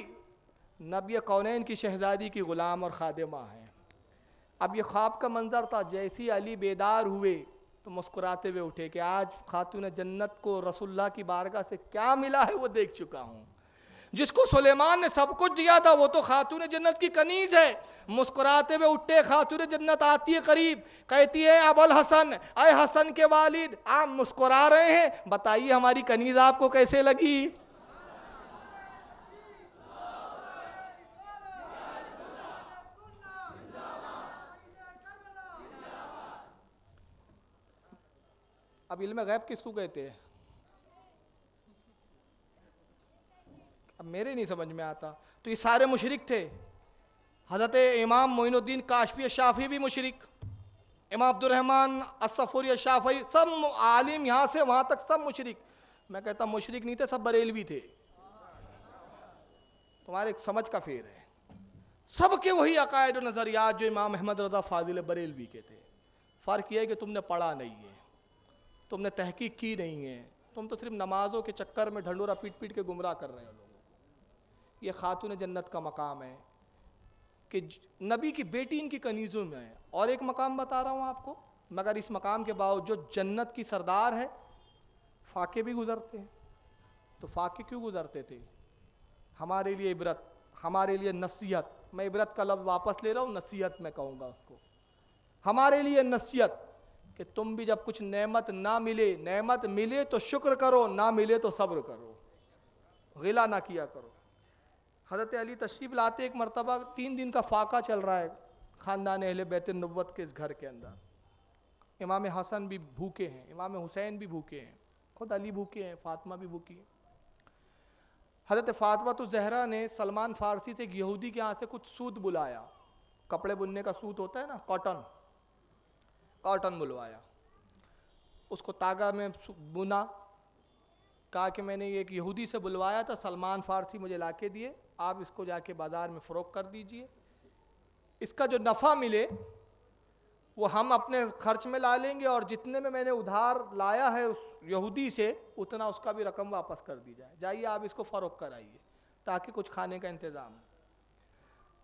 नबी कौनैन की शहजादी की गुलाम और खादिमा है। अब ये ख्वाब का मंजर था, जैसी अली बेदार हुए तो मुस्कुराते हुए उठे कि आज खातून जन्नत को रसूलुल्लाह की बारगाह से क्या मिला है वो देख चुका हूँ। जिसको सुलेमान ने सब कुछ दिया था वो तो खातून जन्नत की कनीज है। मुस्कुराते हुए उठे, खातून जन्नत आती है करीब, कहती है अबुल हसन, अय हसन के वालिद, आप मुस्कुरा रहे हैं, बताइए हमारी कनीज आपको कैसे लगी? अब इल्म गैब किसको कहते हैं? अब मेरे नहीं समझ में आता। तो ये सारे मुशरिक थे। हज़रत इमाम मोइनुद्दीन काशफी शाफी भी मुशरिक, इमाम अब्दुर्रहमान अस्सफूरी शाफी, सब आलिम यहाँ से वहाँ तक सब मुशरिक। मैं कहता मुशरिक नहीं थे, सब बरेलवी थे। तुम्हारे समझ का फेर है। सबके वही अकायद और नज़रियात जो इमाम अहमद रज़ा फाजिल बरेलवी के थे। फ़र्क यह है कि तुमने पढ़ा नहीं है, तुमने तहकीक की नहीं है, तुम तो सिर्फ नमाजों के चक्कर में ढंडोरा पीट पीट के गुमराह कर रहे हो लोगों को। ये खातून जन्नत का मकाम है कि नबी की बेटी इनकी कनीज़ों में है। और एक मकाम बता रहा हूँ आपको, मगर इस मकाम के बावजूद जन्नत की सरदार है, फाके भी गुजरते हैं। तो फाके क्यों गुजरते थे? हमारे लिए इबरत, हमारे लिए नसीहत। मैं इबरत का लफ्ज़ वापस ले रहा हूँ, नसीहत मैं कहूँगा उसको। हमारे लिए नसीहत कि तुम भी जब कुछ नेमत ना मिले, नेमत मिले तो शुक्र करो, ना मिले तो सब्र करो, गिला ना किया करो। हज़रत अली तशरीफ़ लाते, एक मरतबा 3 दिन का फाका चल रहा है ख़ानदान अहले बैत नबुव्वत के इस घर के अंदर। इमाम हसन भी भूखे हैं, इमाम हुसैन भी भूखे हैं, खुद अली भूखे हैं, फ़ातिमा भी भूखी है। हज़रत फ़ातिमा तो ज़हरा ने सलमान फ़ारसी से एक यहूदी के यहाँ से कुछ सूत बुलाया, कपड़े बुनने का सूत होता है ना, कॉटन, कॉटन बुलवाया, उसको तागा में बुना। कहा कि मैंने एक यहूदी से बुलवाया था, सलमान फ़ारसी मुझे लाके दिए, आप इसको जाके बाज़ार में फ़रोख्त कर दीजिए, इसका जो नफ़ा मिले वो हम अपने खर्च में ला लेंगे, और जितने में मैंने उधार लाया है उस यहूदी से उतना उसका भी रकम वापस कर दी जाए। जाइए आप इसको फ़रोख्त कराइए ताकि कुछ खाने का इंतज़ाम हो।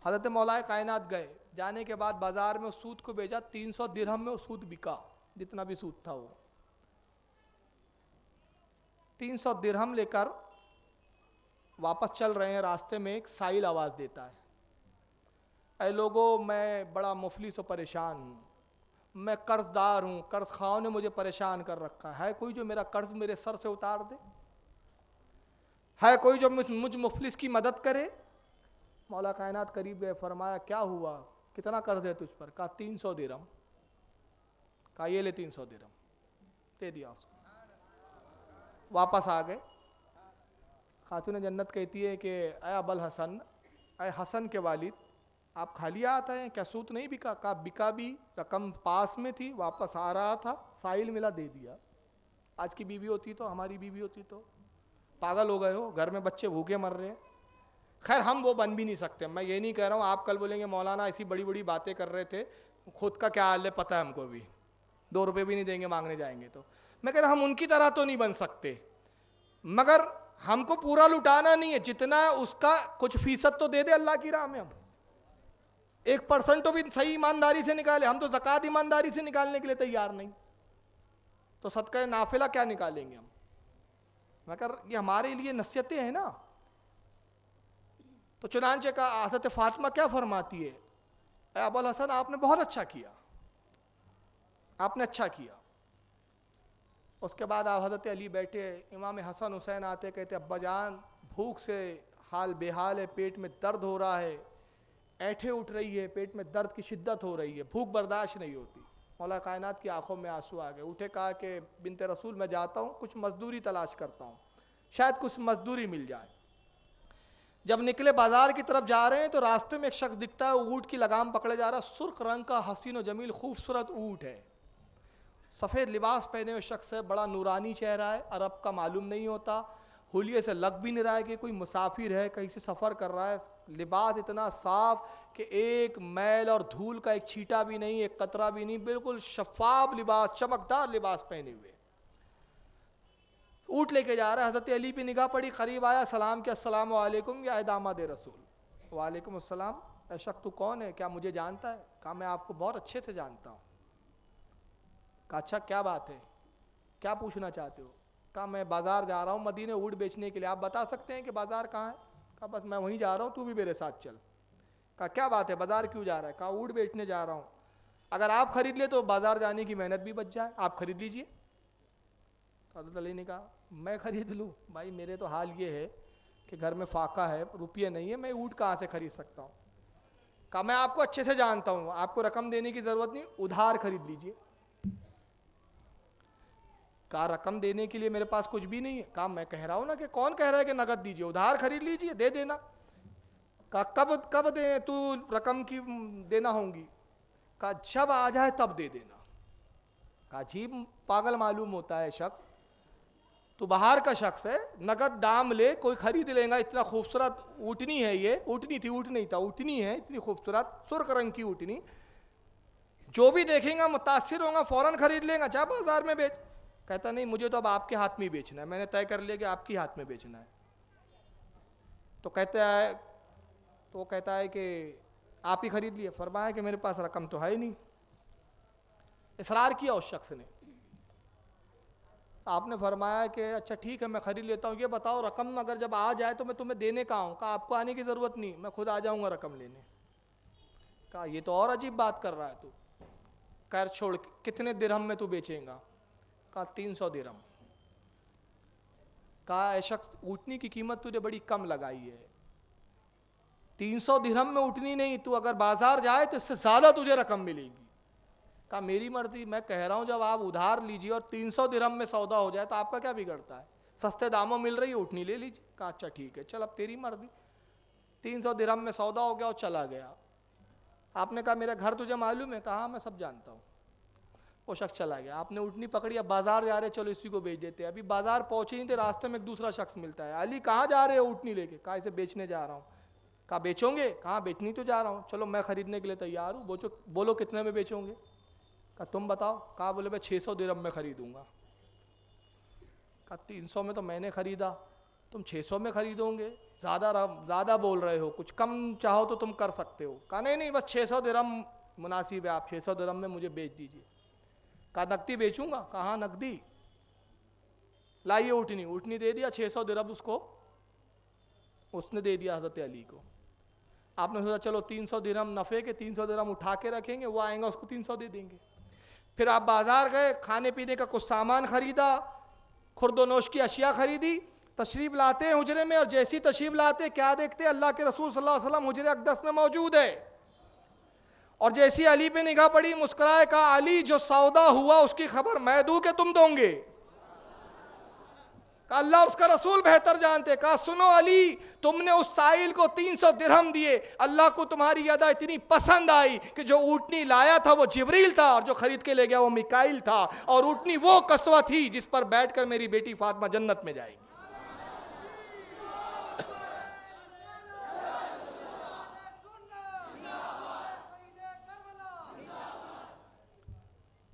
हज़रत मौलाए कायनात गए, जाने के बाद बाज़ार में उस सूद को भेजा, 300 दिरहम में वो सूद बिका, जितना भी सूद था वो 300 दिरहम लेकर वापस चल रहे हैं। रास्ते में एक साइल आवाज़ देता है, ऐ लोगों मैं बड़ा मुफलिस और परेशान हूँ, मैं कर्जदार हूँ, कर्ज खाओ ने मुझे परेशान कर रखा है कोई जो मेरा कर्ज मेरे सर से उतार दे? है कोई जो मुझ मुफलिस की मदद करे? मौला कायनात करीब गए, फरमाया क्या हुआ, कितना कर्ज है तुझ पर? कहा 300 दिरहम। कहा ये ले 300 दिरहम, दे दिया उसको। वापस आ गए। खातून जन्नत कहती है कि अय अबुल हसन, अय हसन के वालिद, आप खाली आते हैं क्या, सूत नहीं बिका? कहा बिका भी, रकम पास में थी, वापस आ रहा था, साइल मिला, दे दिया। आज की बीवी होती तो, हमारी बीवी होती तो, पागल हो गए हो, घर में बच्चे भूखे मर रहे हैं। खैर हम वो बन भी नहीं सकते। मैं ये नहीं कह रहा हूँ, आप कल बोलेंगे मौलाना ऐसी बड़ी बड़ी बातें कर रहे थे, खुद का क्या हाल है पता है हमको भी, 2 रुपये भी नहीं देंगे मांगने जाएंगे तो। मैं कह रहा हम उनकी तरह तो नहीं बन सकते, मगर हमको पूरा लुटाना नहीं है, जितना उसका कुछ फीसद तो दे दे अल्लाह की राह में। हम 1% तो भी सही ईमानदारी से निकाले, हम तो ज़कात ईमानदारी से निकालने के लिए तैयार नहीं, तो सदका नाफिला क्या निकालेंगे हम। मगर ये हमारे लिए नसीहतें हैं ना। तो चुनांचे का हज़रत फातिमा क्या फरमाती है, अबुल हसन आपने बहुत अच्छा किया, आपने अच्छा किया। उसके बाद आप हज़रत अली बैठे, इमाम हसन हुसैन आते, कहते अब्बा जान भूख से हाल बेहाल है, पेट में दर्द हो रहा है, ऐंठे उठ रही है, पेट में दर्द की शिद्दत हो रही है, भूख बर्दाश्त नहीं होती। मौला कायनात की आंखों में आंसू आ गए, उठे कहा कि बिनते रसूल मैं जाता हूँ, कुछ मजदूरी तलाश करता हूँ, शायद कुछ मजदूरी मिल जाए। जब निकले बाजार की तरफ जा रहे हैं तो रास्ते में एक शख्स दिखता है, ऊँट की लगाम पकड़े जा रहा है, सुर्ख रंग का हसीन और जमील खूबसूरत ऊँट है, सफ़ेद लिबास पहने हुए शख्स है, बड़ा नूरानी चेहरा है, अरब का मालूम नहीं होता, हुलिये से लग भी नहीं रहा है कि कोई मुसाफिर है, कहीं से सफ़र कर रहा है। लिबास इतना साफ कि एक मैल और धूल का एक छींटा भी नहीं, एक कतरा भी नहीं, बिल्कुल शफाफ लिबास, चमकदार लिबास पहने हुए ऊँट लेके जा रहा है। हज़रत अली पे निगाह पड़ी, करीब आया, सलाम किया, अस्सलाम वालेकुम या दामाद रसूल। वालेकुम अस्सलाम। ऐ शख्स तू कौन है, क्या मुझे जानता है? कहा मैं आपको बहुत अच्छे से जानता हूँ। कहा अच्छा क्या बात है, क्या पूछना चाहते हो? कहा मैं बाज़ार जा रहा हूँ मदीने ऊँट बेचने के लिए, आप बता सकते हैं कि बाज़ार कहाँ है? कहा बस मैं वहीं जा रहा हूँ, तू भी मेरे साथ चल। कहा क्या बात है, बाज़ार क्यों जा रहा है? कहा ऊँट बेचने जा रहा हूँ, अगर आप खरीद ले तो बाज़ार जाने की मेहनत भी बच जाए, आप खरीद लीजिए। तो हज़रत अली ने कहा मैं खरीद लूँ? भाई मेरे तो हाल ये है कि घर में फाका है, रुपये नहीं है, मैं ऊँट कहाँ से खरीद सकता हूँ। कहा मैं आपको अच्छे से जानता हूँ, आपको रकम देने की ज़रूरत नहीं, उधार खरीद लीजिए। कहा रकम देने के लिए मेरे पास कुछ भी नहीं है। कहा मैं कह रहा हूँ ना कि कौन कह रहा है कि नगद दीजिए, उधार खरीद लीजिए, दे देना। कहा कब कब दे तू रकम की देना होंगी? कहा जब आ जाए तब दे देना। कहा अजीब पागल मालूम होता है शख्स, तो बाहर का शख्स है, नगद दाम ले, कोई खरीद लेगा, इतना खूबसूरत ऊँटनी है ये, ऊँटनी थी, ऊँट नहीं था, ऊँटनी है, इतनी खूबसूरत सुर्ख रंग की ऊँटनी, जो भी देखेगा मुतासिर होगा, फौरन खरीद लेगा, चाहे बाजार में बेच। कहता नहीं मुझे तो अब आपके हाथ में ही बेचना है, मैंने तय कर लिया कि आपके हाथ में बेचना है। तो कहता है कि आप ही खरीद लिए। फरमाया कि मेरे पास रकम तो है ही नहीं। इसरार किया उस शख्स ने। आपने फरमाया कि अच्छा ठीक है मैं खरीद लेता हूँ, ये बताओ रकम अगर जब आ जाए तो मैं तुम्हें देने का आऊँ? कहा आपको आने की ज़रूरत नहीं, मैं खुद आ जाऊँगा रकम लेने। कहा ये तो और अजीब बात कर रहा है तू, खैर छोड़, कितने दिरहम में तू बेचेगा? कहा 300 दिरहम। कहा ऐ शख्स ऊँटनी की कीमत तुझे बड़ी कम लगाई है, 300 दिरहम में ऊँटनी नहीं, तू अगर बाजार जाए तो इससे ज़्यादा तुझे रकम मिलेगी। कहा मेरी मर्जी, मैं कह रहा हूँ जब आप उधार लीजिए और 300 दिरहम में सौदा हो जाए तो आपका क्या बिगड़ता है, सस्ते दामों मिल रही है, ऊँटनी ले लीजिए। कहा अच्छा ठीक है चल अब तेरी मर्जी। 300 दिरहम में सौदा हो गया और चला गया। आपने कहा मेरा घर तुझे मालूम है? कहा मैं सब जानता हूँ। वो शख्स चला गया। आपने ऊँटनी पकड़ी, अब बाजार जा रहे, चलो इसी को बेच देते। अभी बाजार पहुंचे नहीं थे, रास्ते में एक दूसरा शख्स मिलता है। अली कहाँ जा रहे हो ऊँटनी लेके? कहा इसे बेचने जा रहा हूँ। कहा बेचोगे? कहा बेचनी तो जा रहा हूँ, चलो मैं खरीदने के लिए तैयार हूँ, बोलो कितने में बेचोगे? कहा तुम बताओ। कहा बोले मैं 600 दिरहम में खरीदूंगा। कहा 300 में तो मैंने खरीदा, तुम 600 में खरीदोगे, ज़्यादा बोल रहे हो, कुछ कम चाहो तो तुम कर सकते हो। कहा नहीं नहीं बस 600 दिरहम मुनासिब है, आप 600 दिरहम में मुझे बेच दीजिए। कहा नकदी बेचूंगा? कहा हाँ नकदी। लाइए ऊँटनी। ऊँटनी दे दिया, 600 दिरहम उसने दे दिया हज़रत अली को। आपने सोचा चलो 300 दिरहम नफ़े के, 300 दिरहम उठा के रखेंगे, वो आएगा उसको 300 दे देंगे। फिर आप बाजार गए, खाने पीने का कुछ सामान खरीदा, खुर्दोनोश की अशिया खरीदी, तशरीफ लाते हैं हुजरे में, और जैसी तशरीफ लाते क्या देखते अल्लाह के रसूल सल्लल्लाहु अलैहि वसल्लम हुजरे अक़दस में मौजूद है। और जैसी अली पे निगाह पड़ी, मुस्कुराए, कहा अली जो सौदा हुआ उसकी खबर मैं दूं कि तुम दोगे? कहा अल्लाह उसका रसूल बेहतर जानते। कहा सुनो अली, तुमने उस साइल को 300 दिरहम दिए, अल्लाह को तुम्हारी अदा इतनी पसंद आई कि जो ऊँटनी लाया था वो जिब्रील था और जो खरीद के ले गया वो मिकाइल था, और ऊँटनी वो कस्वा थी जिस पर बैठकर मेरी बेटी फातिमा जन्नत में जाएगी।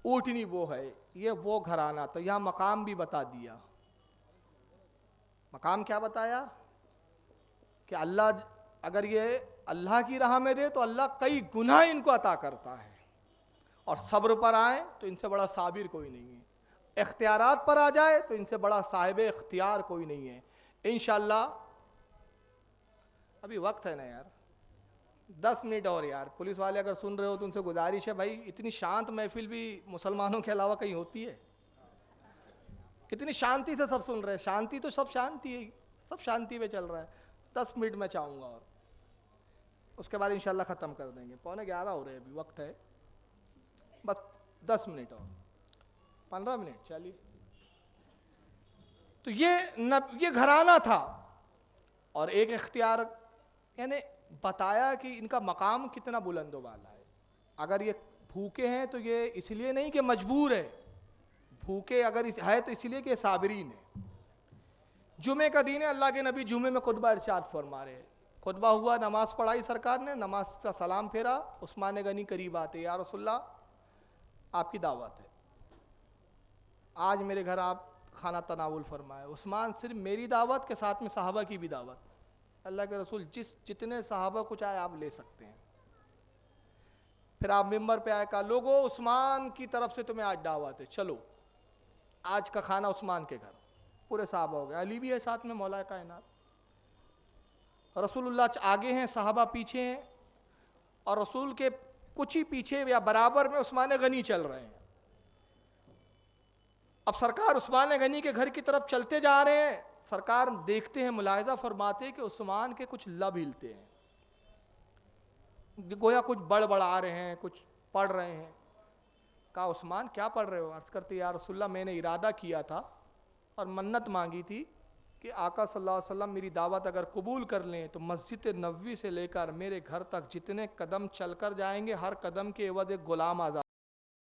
ऊँटनी वो है, ये वो घराना। तो यहाँ मकाम भी बता दिया। मकाम क्या बताया कि अल्लाह अगर ये अल्लाह की राह में दे तो अल्लाह कई गुना इनको अता करता है, और सब्र पर आए तो इनसे बड़ा साबिर कोई नहीं है, इख्तियारात पर आ जाए तो इनसे बड़ा साहिब इख्तियार कोई नहीं है। इंशाअल्लाह अभी वक्त है ना यार, 10 मिनट और यार। पुलिस वाले अगर सुन रहे हो तो उनसे गुजारिश है भाई, इतनी शांत महफिल भी मुसलमानों के अलावा कहीं होती है? कितनी शांति से सब सुन रहे हैं, शांति तो सब शांति है, सब शांति में चल रहा है। 10 मिनट में चाहूँगा और उसके बाद इंशाल्लाह ख़त्म कर देंगे, 11:15 हो रहे हैं, अभी वक्त है बस 10 मिनट और 15 मिनट, चलिए। तो ये घराना था, और एक इख्तियार यानी बताया कि इनका मकाम कितना बुलंदो वाला है। अगर ये भूखे हैं तो ये इसलिए नहीं कि मजबूर है, भूखे अगर है तो इसलिए कि साबिरीन है। जुमे का दिन है, अल्लाह के नबी जुमे में खुतबा इरशाद फरमा रहे हैं। खुतबा हुआ, नमाज पढ़ाई सरकार ने, नमाज का सलाम फेरा, उस्मान गनी करीब आते, या रसूलल्लाह आपकी दावत है, आज मेरे घर आप खाना तनावुल फरमाए। उस्मान सिर्फ मेरी दावत के साथ में सहाबा की भी दावत। अल्लाह के रसूल जितने सहाबा को चाहे आप ले सकते हैं। फिर आप मिंबर पे आए, कहा लोगों उस्मान की तरफ से तुम्हें आज दावत है, चलो आज का खाना उस्मान के घर। पूरे सहाबा हो गए, अली भी है साथ में, मौला कायनात। रसूलुल्लाह आगे हैं, सहाबा पीछे हैं, और रसूल के कुछ ही पीछे या बराबर में उस्मान गनी चल रहे हैं। अब सरकार उस्मान गनी के घर की तरफ चलते जा रहे हैं, सरकार देखते हैं, मुलाहिजा फरमाते हैं कि उस्मान के कुछ लब हिलते हैं, गोया कुछ बड़बड़ा रहे हैं, कुछ पढ़ रहे हैं। कहा उस्मान क्या पढ़ रहे हो? अर्ज करते या रसूलल्लाह मैंने इरादा किया था और मन्नत मांगी थी कि आका सल्लल्लाहु अलैहि वसल्लम मेरी दावत अगर कबूल कर लें तो मस्जिद नबवी से लेकर मेरे घर तक जितने कदम चलकर जाएंगे, हर कदम के एवज एक गुलाम आज़ाद